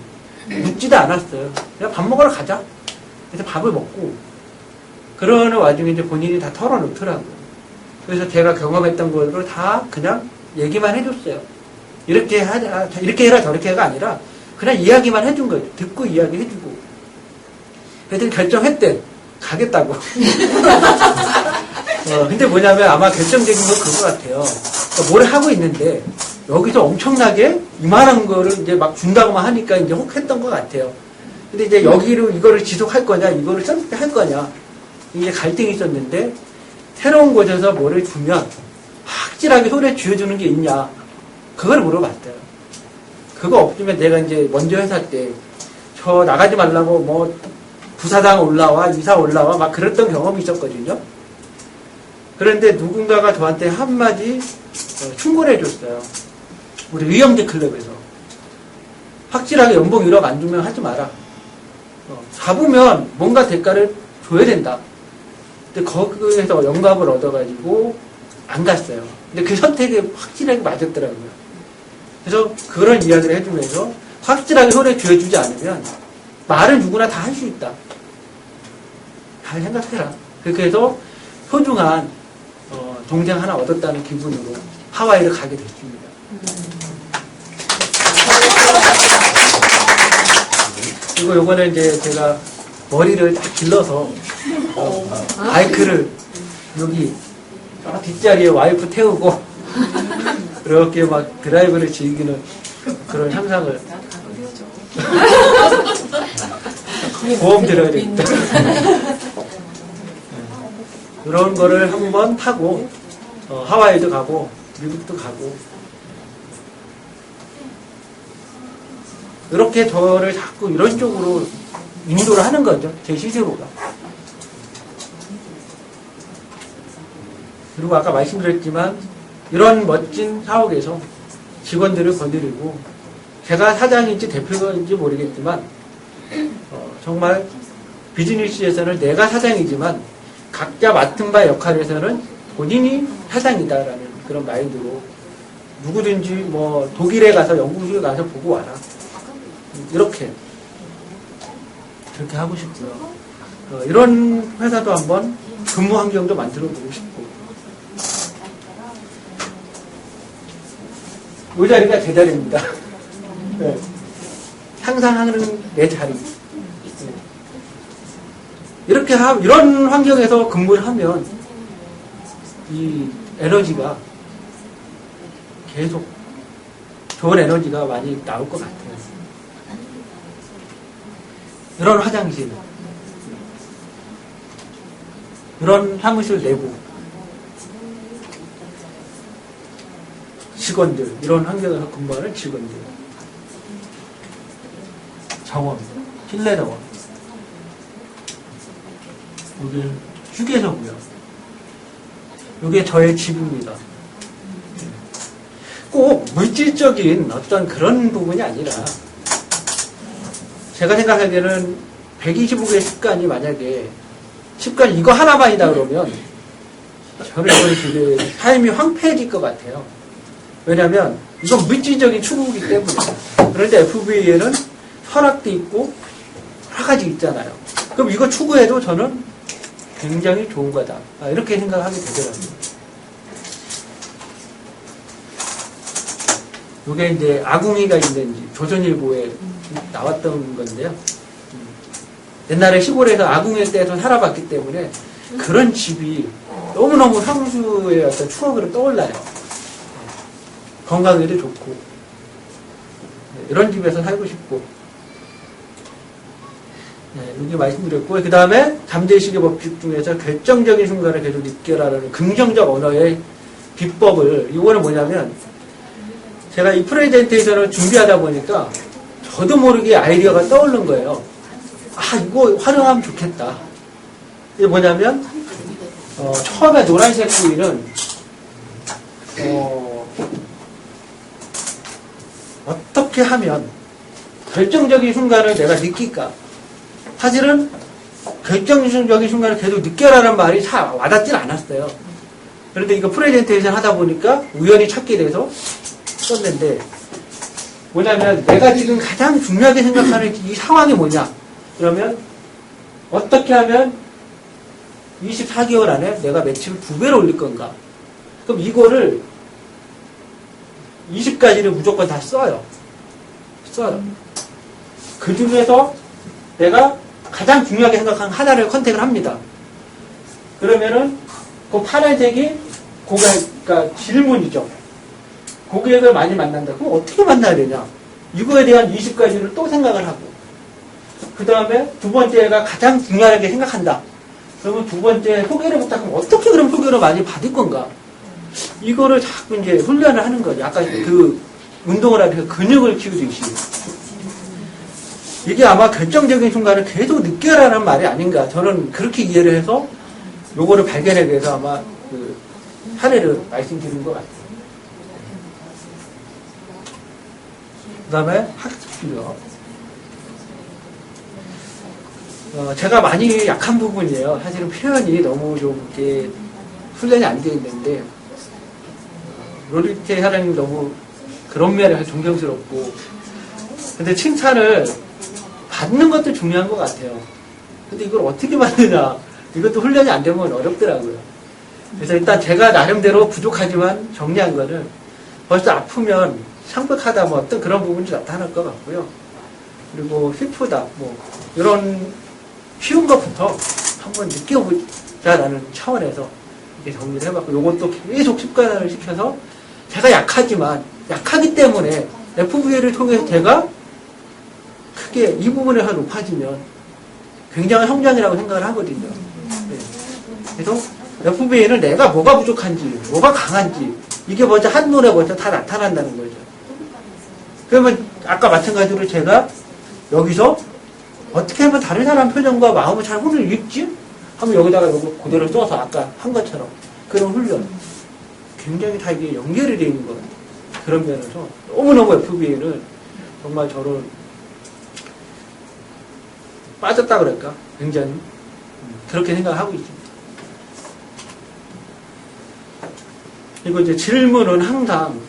묻지도 않았어요. 그냥 밥 먹으러 가자. 그래서 밥을 먹고 그러는 와중에 이제 본인이 다 털어놓더라고요. 그래서 제가 경험했던 거를 다 그냥 얘기만 해줬어요. 이렇게 하자, 이렇게 해라 저렇게 해가 아니라 그냥 이야기만 해준 거예요. 듣고 이야기해주고. 그랬더니 결정했대. 가겠다고. 근데 뭐냐면 아마 결정적인 건 그거 같아요. 그러니까 뭘 하고 있는데 여기서 엄청나게 이만한 거를 이제 막 준다고만 하니까 이제 혹했던 것 같아요. 근데 이제 여기로 이거를 지속할 거냐, 이거를 짧게 할 거냐, 이게 갈등이 있었는데 새로운 곳에서 뭐를 주면 확실하게 손에 쥐어주는 게 있냐, 그걸 물어봤어요. 그거 없으면 내가 이제 먼저 회사 때 저 나가지 말라고 뭐 부사장 올라와, 이사 올라와 막 그랬던 경험이 있었거든요. 그런데 누군가가 저한테 한마디 충고를 해줬어요. 우리 의형제 클럽에서 확실하게 연봉 1억 안 주면 하지 마라. 잡으면 뭔가 대가를 줘야 된다. 근데 거기에서 영감을 얻어가지고 안 갔어요. 근데 그 선택이 확실하게 맞았더라고요. 그래서 그런 이야기를 해주면서 확실하게 손에 쥐어주지 않으면 말은 누구나 다 할 수 있다. 잘 생각해라. 그렇게 해서 소중한 동생 하나 얻었다는 기분으로 하와이를 가게 됐습니다. 그리고 요거는 이제 제가 머리를 딱 길러서 바이크를 여기 뒷자리에 와이프 태우고 그렇게 막 드라이브를 즐기는 그런 상상을 보험 들어야 되겠다. 그런 거를 한번 타고 하와이도 가고 미국도 가고 이렇게 저를 자꾸 이런 쪽으로 인도를 하는 거죠. 제 스스로가. 그리고 아까 말씀드렸지만 이런 멋진 사옥에서 직원들을 거느리고 제가 사장인지 대표인지 모르겠지만 정말 비즈니스에서는 내가 사장이지만 각자 맡은 바 역할에서는 본인이 사장이다라는 그런 마인드로 누구든지 뭐 독일에 가서 영국에 가서 보고 와라. 이렇게 그렇게 하고 싶고요. 이런 회사도 한번 근무 환경도 만들어 보고 싶고 이 자리가 제 자리입니다. 네. 상상하는 내 자리. 이렇게 이런 환경에서 근무를 하면 이 에너지가 계속 좋은 에너지가 많이 나올 것 같아요. 이런 화장실, 이런 사무실 내부 직원들, 이런 환경에서 근무하는 직원들, 정원, 실내 정원, 여기 휴게소고요. 이게 저의 집입니다. 꼭 물질적인 어떤 그런 부분이 아니라 제가 생각하기에는 125개의 습관이 만약에 습관 이거 하나만이다 그러면 저는 이건 되게 삶이 황폐해질 것 같아요. 왜냐하면 이건 물질적인 추구이기 때문에. 그런데 FBA에는 철학도 있고 여러 가지 있잖아요. 그럼 이거 추구해도 저는 굉장히 좋은 거다. 이렇게 생각하게 되더라고요. 이게 이제 아궁이가 있는지 조선일보에 나왔던 건데요. 옛날에 시골에서 아궁이 때에서 살아봤기 때문에 그런 집이 너무너무 향수의 어떤 추억으로 떠올라요. 건강에도 좋고 이런 집에서 살고 싶고 여기 말씀드렸고 그 다음에 잠재의식의 법칙 중에서 결정적인 순간을 계속 느껴라라는 긍정적 언어의 비법을 이거는 뭐냐면 제가 이 프레젠테이션을 준비하다 보니까 저도 모르게 아이디어가 떠오른 거예요. 아 이거 활용하면 좋겠다. 이게 뭐냐면 처음에 노란색 부위는 어떻게 하면 결정적인 순간을 내가 느낄까? 사실은 결정적인 순간을 계속 느껴라는 말이 잘 와닿진 않았어요. 그런데 이거 프레젠테이션 하다 보니까 우연히 찾게 돼서 썼는데 뭐냐면 내가 지금 가장 중요하게 생각하는 이 상황이 뭐냐? 그러면 어떻게 하면 24개월 안에 내가 매출을 2배로 올릴 건가? 그럼 이거를 20가지를 무조건 다 써요. 그 중에서 내가 가장 중요하게 생각하는 하나를 컨택을 합니다. 그러면은 그 파란색이 그러니까 질문이죠. 고객을 많이 만난다. 그럼 어떻게 만나야 되냐? 이거에 대한 20가지를 또 생각을 하고 그 다음에 두 번째가 가장 중요하게 생각한다. 그러면 두 번째 소개를 부탁하면 어떻게 그럼 소개를 많이 받을 건가? 이거를 자꾸 이제 훈련을 하는 거죠. 아까 그 운동을 하면서 근육을 키우듯이. 이게 아마 결정적인 순간을 계속 느껴라는 말이 아닌가. 저는 그렇게 이해를 해서 요거를 발견하기 위해서 아마 그 사례를 말씀드린 것 같아요. 그 다음에 학습이요. 제가 많이 약한 부분이에요. 사실은 표현이 너무 좀 이렇게 훈련이 안 되어 있는데, 로리테 사장님 너무 그런 면에서 존경스럽고, 근데 칭찬을 받는 것도 중요한 것 같아요. 근데 이걸 어떻게 받느냐. 이것도 훈련이 안 되면 어렵더라고요. 그래서 일단 제가 나름대로 부족하지만 정리한 거는 벌써 아프면 창백하다 뭐 어떤 그런 부분이 나타날 것 같고요. 그리고 슬프다 뭐 이런 쉬운 것부터 한번 느껴보자라는 차원에서 이렇게 정리를 해봤고 이것도 계속 습관화를 시켜서 제가 약하지만 약하기 때문에 FVA를 통해서 제가 크게 이 부분에서 높아지면 굉장한 성장이라고 생각을 하거든요. 네. 그래서 FVA는 내가 뭐가 부족한지 뭐가 강한지 이게 먼저 한눈에 먼저 다 나타난다는 거죠. 그러면 아까 마찬가지로 제가 여기서 어떻게 하면 다른 사람 표정과 마음을 잘 혼을 읽지? 하면 여기다가 이거 그대로 써서 아까 한 것처럼 그런 훈련 굉장히 다 이게 연결이 되어 있는 것 같아요. 그런 면에서 너무너무 FBA는 정말 저는 빠졌다 그럴까? 굉장히 그렇게 생각하고 있습니다. 그리고 이제 질문은 항상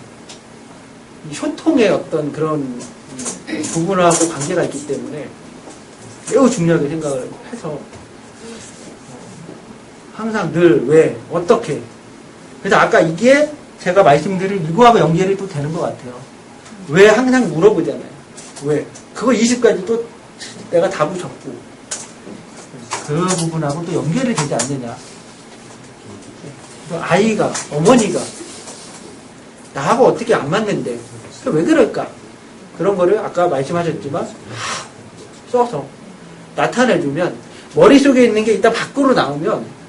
이 소통의 어떤 그런 부분하고 관계가 있기 때문에 매우 중요하게 생각을 해서 항상 늘 왜, 어떻게. 그래서 아까 이게 제가 말씀드린 이거하고 연결이 또 되는 것 같아요. 왜 항상 물어보잖아요. 왜. 그거 20까지 또 내가 답을 줬고 그 부분하고 또 연결이 되지 않느냐. 아이가, 어머니가 나하고 어떻게 안 맞는데 왜 그럴까? 그런 거를 아까 말씀하셨지만 써서 나타내주면 머릿속에 있는 게 일단 밖으로 나오면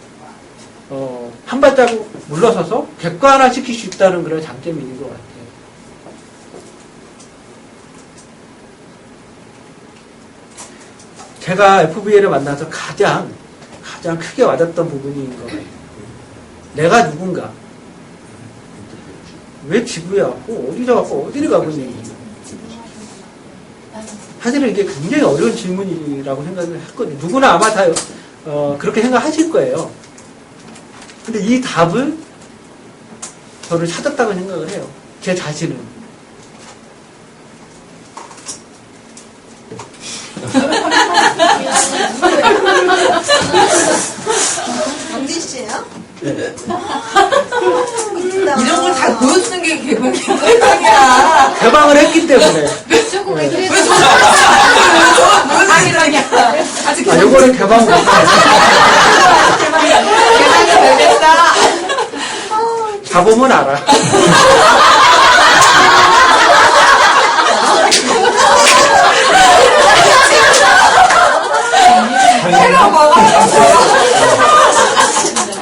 한 발자국 물러서서 객관화시킬 수 있다는 그런 장점이 있는 것 같아요. 제가 FBA를 만나서 가장 크게 와닿던 부분인 것 같아요. 내가 누군가? 왜 지구에 왔고 어디서 왔고 어디를 가고 있는지. 사실은 이게 굉장히 어려운 질문이라고 생각을 했거든요. 누구나 아마 다 그렇게 생각하실 거예요. 근데 이 답을 저를 찾았다고 생각을 해요. 제 자신은. 영진 씨예요? 네. 이런 걸 다 보여주는 게 개방이야. 개방을 했기 때문에. 조금 네. 그래도 왜 저거 보여주는 아직 요거를 개방 못해요. 개방이 덜 됐다. 가보면 알아.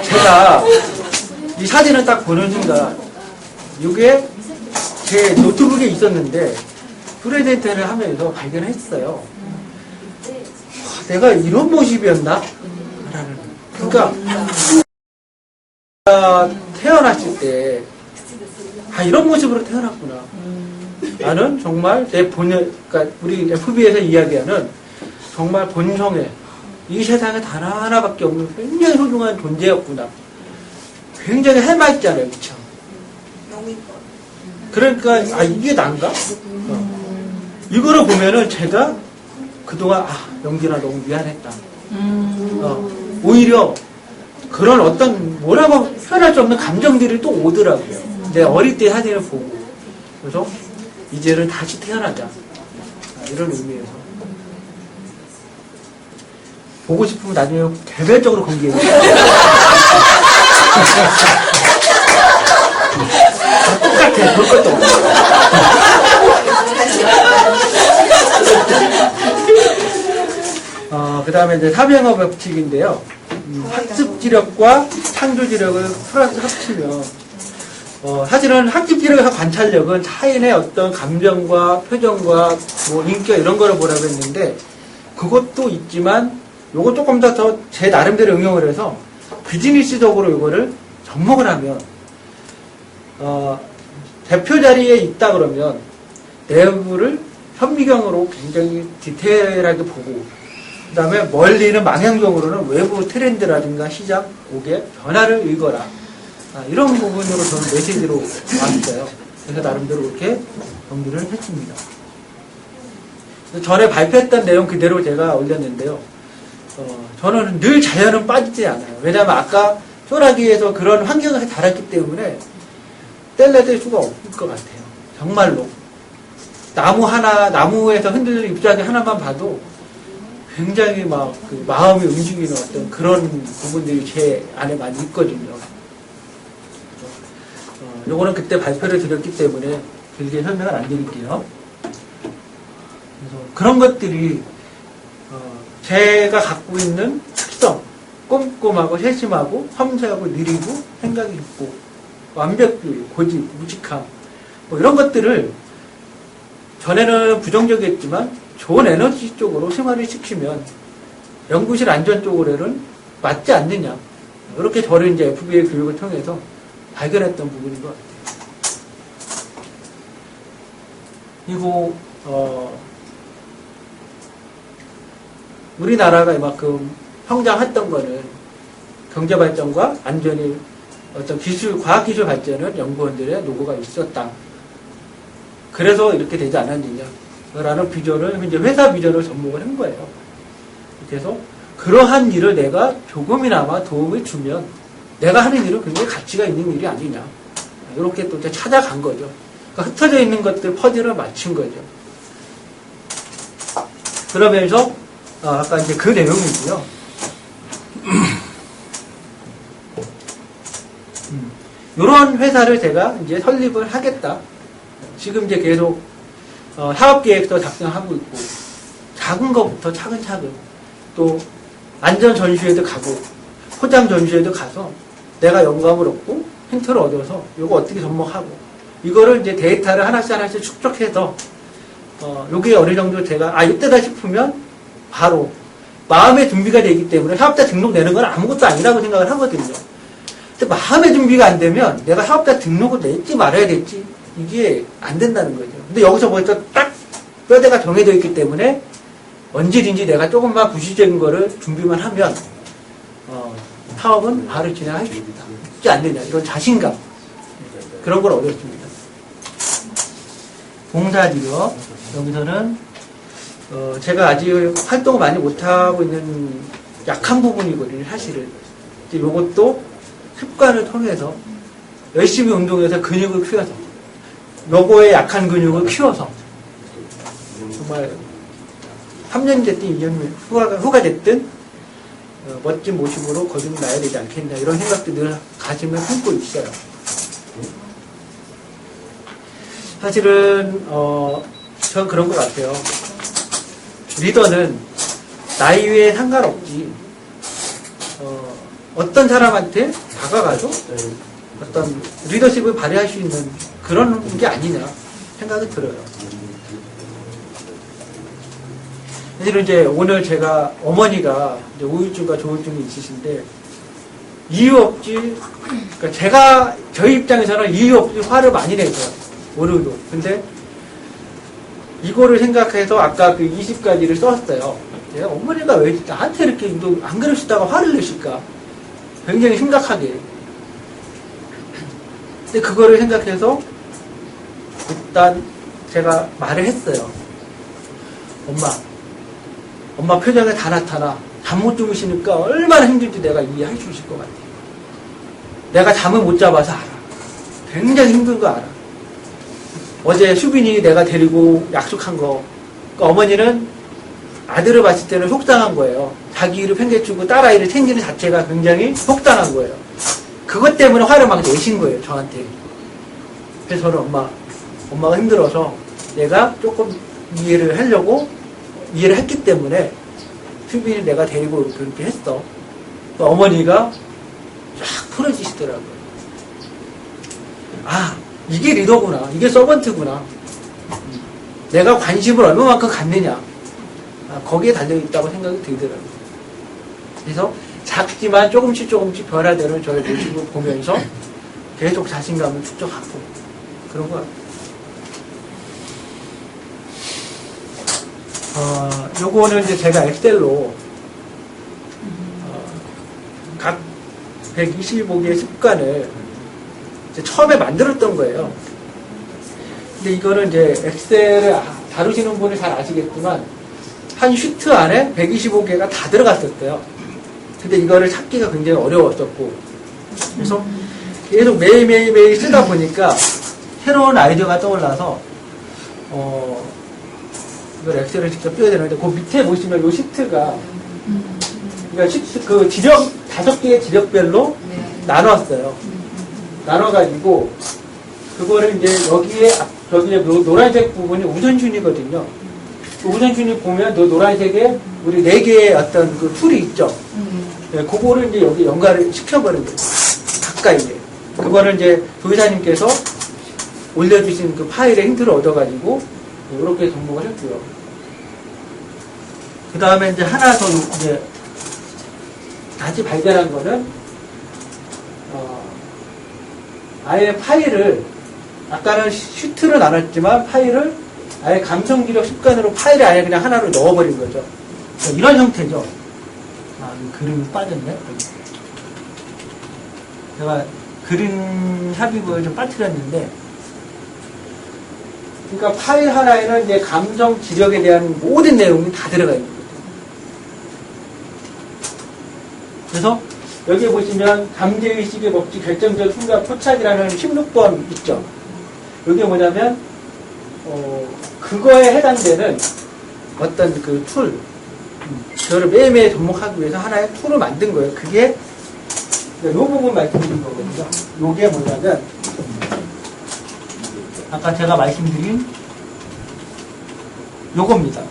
제가 이 사진을 딱 보는 순간 이게 제 노트북에 있었는데 프레젠테를 하면서 발견했어요. 내가 이런 모습이었나? 라는. 그러니까 태어났을 때 이런 모습으로 태어났구나. 나는 정말 그러니까 우리 FB에서 이야기하는 정말 본성에 이 세상에 단 하나밖에 없는 굉장히 소중한 존재였구나. 굉장히 해맑잖아요, 그쵸? 그러니까 이게 난가? 이거를 보면은 제가 그동안 영진아 너무 미안했다. 오히려 그런 어떤 뭐라고 표현할 수 없는 감정들이 또 오더라고요. 내 어릴 때 사진을 보고. 그래서 이제는 다시 태어나자. 이런 의미에서. 보고 싶으면 나중에 개별적으로 공개해주세요. 똑같아. 볼 것도 없어. 그 다음에 이제 사명어 법칙인데요. 학습지력과 창조지력을 플러스 합치면, 사실은 학습지력과 관찰력은 타인의 어떤 감정과 표정과 뭐 인격 이런 거를 보라고 했는데, 그것도 있지만, 요거 조금 더 제 나름대로 응용을 해서 비즈니스적으로 요거를 접목을 하면, 대표 자리에 있다 그러면 내부를 현미경으로 굉장히 디테일하게 보고, 그 다음에 멀리는 망향경으로는 외부 트렌드라든가 시장, 고객, 변화를 읽어라. 이런 부분으로 저는 메시지로 왔어요. 그래서 나름대로 이렇게 정리를 했습니다. 전에 발표했던 내용 그대로 제가 올렸는데요. 저는 늘 자연은 빠지지 않아요. 왜냐하면 아까 소나기에서 그런 환경에서 자랐기 때문에 뗄래댈 수가 없을 것 같아요. 정말로. 나무에서 흔들리는 잎사귀 하나만 봐도 굉장히 막 그 마음이 움직이는 어떤 그런 부분들이 제 안에 많이 있거든요. 요거는 그때 발표를 드렸기 때문에 길게 설명을 안 드릴게요. 그래서 그런 것들이 제가 갖고 있는 특성, 꼼꼼하고 세심하고 섬세하고 느리고 생각이 깊고 완벽주의, 고집, 무직함 뭐 이런 것들을 전에는 부정적이었지만 좋은 에너지 쪽으로 승화를 시키면 연구실 안전 쪽으로는 맞지 않느냐. 이렇게 저를 이제 FBA 교육을 통해서 발견했던 부분인 것 같아요. 그리고 우리나라가 이만큼 성장했던 거는 경제발전과 안전이 어떤 과학기술 발전은 연구원들의 노고가 있었다. 그래서 이렇게 되지 않았느냐라는 비전을, 이제 회사 비전을 접목을 한 거예요. 그래서 그러한 일을 내가 조금이나마 도움을 주면 내가 하는 일은 굉장히 가치가 있는 일이 아니냐. 이렇게 또 이제 찾아간 거죠. 그러니까 흩어져 있는 것들 퍼즐을 맞춘 거죠. 그러면서 아까 이제 그 내용이고요. 이런 회사를 제가 이제 설립을 하겠다. 지금 이제 계속 사업계획도 작성하고 있고 작은 것부터 차근차근 또 안전 전시회도 가고 포장 전시회도 가서 내가 영감을 얻고 힌트를 얻어서 이거 어떻게 접목하고 이거를 이제 데이터를 하나씩 축적해서 요게 어느 정도 제가 이때다 싶으면 바로 마음의 준비가 되기 때문에 사업자 등록 내는 건 아무것도 아니라고 생각을 하거든요. 근데 마음의 준비가 안 되면 내가 사업자 등록을 낼지 말아야 될지 이게 안 된다는 거죠. 근데 여기서 보니까 딱 뼈대가 정해져 있기 때문에 언제든지 내가 조금만 구시적인 거를 준비만 하면 사업은 바로 진행할 수 있지 않느냐 이런 자신감 그런 걸 얻었습니다. 봉사지요. 여기서는 제가 아직 활동을 많이 못하고 있는 약한 부분이거든요. 사실은 이것도 습관을 통해서 열심히 운동해서 근육을 키워서 요거에 약한 근육을 키워서 정말 3년 됐든 2년 후가 됐든 멋진 모습으로 거듭나야 되지 않겠나 이런 생각도 늘 가슴에 품고 있어요. 사실은 전 그런 것 같아요. 리더는 나이에 상관없지 어떤 사람한테 다가가도 어떤 리더십을 발휘할 수 있는 그런 게 아니냐 생각이 들어요. 사실은 이제 오늘 제가 어머니가 이제 우울증과 조울증이 있으신데 이유 없이 그러니까 제가 저희 입장에서는 이유 없이 화를 많이 내죠. 오늘도. 근데 이거를 생각해서 아까 그 20가지를 썼어요. 제가 어머니가 왜 나한테 이렇게 안 그러시다가 화를 내실까? 굉장히 심각하게. 근데 그거를 생각해서 일단 제가 말을 했어요. 엄마 표정에 다 나타나. 잠 못 주무시니까 얼마나 힘든지 내가 이해할 수 있을 것 같아요. 내가 잠을 못 잡아서 알아. 굉장히 힘든 거 알아. 어제 수빈이 내가 데리고 약속한 거. 그러니까 어머니는 아들을 봤을 때는 속상한 거예요. 자기 일을 팽개치고 딸아이를 챙기는 자체가 굉장히 속상한 거예요. 그것 때문에 화를 막 내신 거예요, 저한테. 그래서 저는 엄마가 힘들어서 내가 조금 이해를 하려고 이해를 했기 때문에 수빈이 내가 데리고 그렇게 했어. 어머니가 쫙 풀어지시더라고요. 이게 리더구나. 이게 서번트구나. 내가 관심을 얼마만큼 갖느냐. 거기에 달려있다고 생각이 들더라고요. 그래서 작지만 조금씩 변화되는 저의 모습을 보면서 계속 자신감을 축적하고 그런 것 같아요. 요거는 이제 제가 엑셀로 각 125개의 습관을 이제 처음에 만들었던 거예요. 근데 이거는 이제 엑셀을 다루시는 분이 잘 아시겠지만 한 시트 안에 125개가 다 들어갔었어요. 근데 이거를 찾기가 굉장히 어려웠었고 그래서 계속 매일 쓰다 보니까 새로운 아이디어가 떠올라서 이걸 엑셀을 직접 띄워야 되는데 그 밑에 보시면 이 시트가 그러니까 시트 그 지력 5개의 지력별로 나눴어요. 나눠가지고 그거를 이제 저기에 노란색 부분이 우선순위거든요. 그 우선순위 보면 또 노란색에 우리 4개의 어떤 그 툴이 있죠. 네, 그거를 이제 여기 연결을 시켜버린 거예요. 가까이에. 그거를 이제 조이사님께서 올려주신 그 파일의 힌트를 얻어가지고 이렇게 접목을 했고요. 그 다음에 이제 하나 더 이제 다시 발견한 거는 아예 파일을 아까는 시트로 나눴지만 파일을 아예 감성기력 습관으로 파일에 아예 그냥 하나로 넣어버린 거죠. 이런 형태죠. 그림이 빠졌네. 제가 그림 삽입을 좀 빠뜨렸는데, 그러니까 파일 하나에는 이제 감정 지력에 대한 모든 내용이 다 들어가 있는 거죠. 그래서 여기 보시면 잠재의식의 법칙 결정적 순간 포착이라는 16번 있죠. 이게 뭐냐면 그거에 해당되는 어떤 그 툴, 그거를 매일매일 접목하기 위해서 하나의 툴을 만든 거예요. 그게 이 부분 말씀드린 거거든요. 이게 뭐냐면 아까 제가 말씀드린 요겁니다.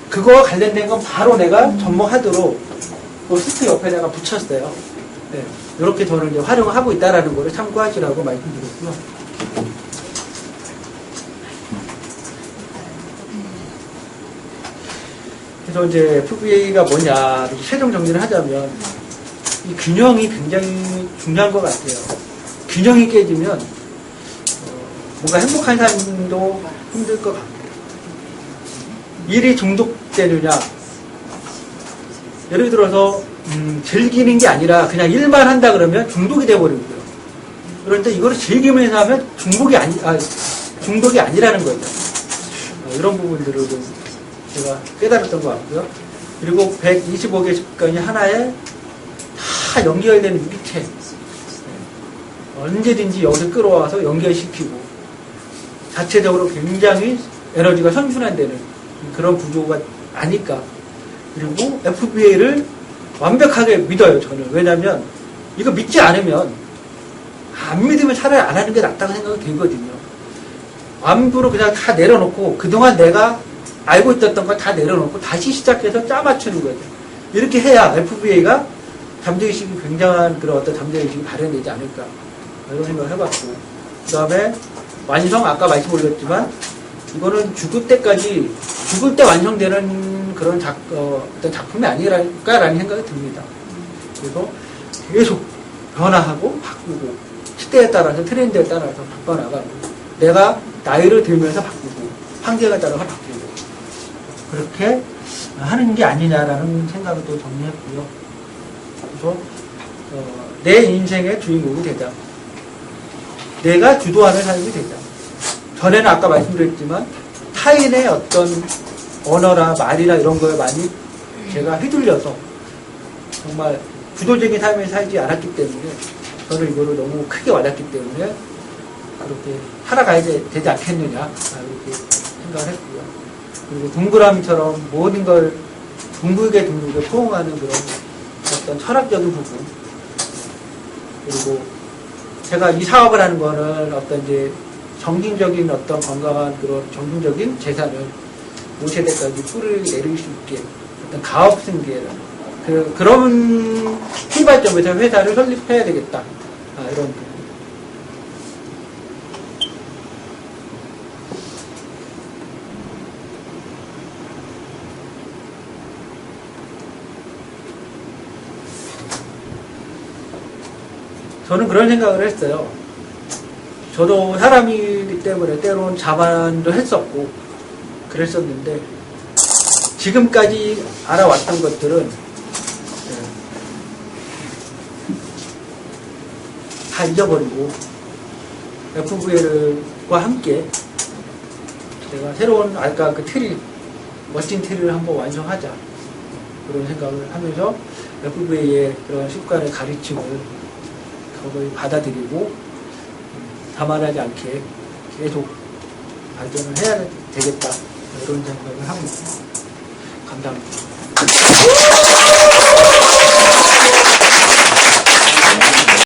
그거와 관련된 건 바로 내가 접목하도록 그 시트 옆에 내가 붙였어요. 네, 이렇게 저는 이제 활용하고 있다라는 거를 참고하시라고 말씀드렸고요. 그래서 이제 FBA가 뭐냐, 최종 정리를 하자면, 이 균형이 굉장히 중요한 것 같아요. 균형이 깨지면, 뭔가 행복한 삶도 힘들 것 같고, 일이 중독되느냐, 예를 들어서, 즐기는 게 아니라 그냥 일만 한다 그러면 중독이 돼버리고요. 그런데 이거를 즐기면서 하면 중독이 아니라는 거죠. 이런 부분들을 좀 제가 깨달았던 것 같고요. 그리고 125개 습관이 하나에 다 연결되는 유기체. 언제든지 여기서 끌어와서 연결시키고 자체적으로 굉장히 에너지가 선순환되는 그런 구조가 아닐까. 그리고 FBA를 완벽하게 믿어요, 저는. 왜냐면 이거 믿지 않으면 안 믿으면 차라리 안 하는 게 낫다고 생각이 들거든요. 완부로 그냥 다 내려놓고 그동안 내가 알고 있었던 거 다 내려놓고 다시 시작해서 짜맞추는 거죠. 이렇게 해야 FBA가 잠재의식이 굉장한 그런 어떤 잠재의식이 발현되지 않을까 이런 생각을 해봤고, 그 다음에 완성, 아까 말씀 올렸지만 이거는 죽을 때 완성되는 그런 어떤 작품이 아니랄까라는 생각이 듭니다. 그래서 계속 변화하고 바꾸고 시대에 따라서 트렌드에 따라서 바꿔나가고 내가 나이를 들면서 바꾸고 환경에 따라서 바꾸고 그렇게 하는 게 아니냐라는 생각을 또 정리했고요. 그래서 내 인생의 주인공이 되자. 내가 주도하는 삶이 되자. 전에는 아까 말씀드렸지만 타인의 어떤 언어나 말이나 이런 거에 많이 제가 휘둘려서 정말 주도적인 삶을 살지 않았기 때문에 저는 이거를 너무 크게 와닿기 때문에 그렇게 살아가야 되지 않겠느냐 이렇게 생각을 했고요. 그리고 동그라미처럼 모든 걸 둥글게 포옹하는 그런 어떤 철학적인 부분, 그리고 제가 이 사업을 하는 거는 어떤 이제 정신적인 어떤 건강한 그런 정신적인 재산을 5세대까지 뿌리를 내릴 수 있게 어떤 가업 승계라는 그런 출발점에서 회사를 설립해야 되겠다. 이런 부분. 저는 그런 생각을 했어요. 저도 사람이기 때문에 때론 자만도 했었고 그랬었는데 지금까지 알아왔던 것들은 다 잊어버리고 FBA와 함께 제가 새로운 아까 그 멋진 틀을 한번 완성하자 그런 생각을 하면서 FBA의 그런 습관의 가르침을 그걸 받아들이고 자만하지 않게 계속 발전을 해야 되겠다 이런 생각을 합니다. 감사합니다.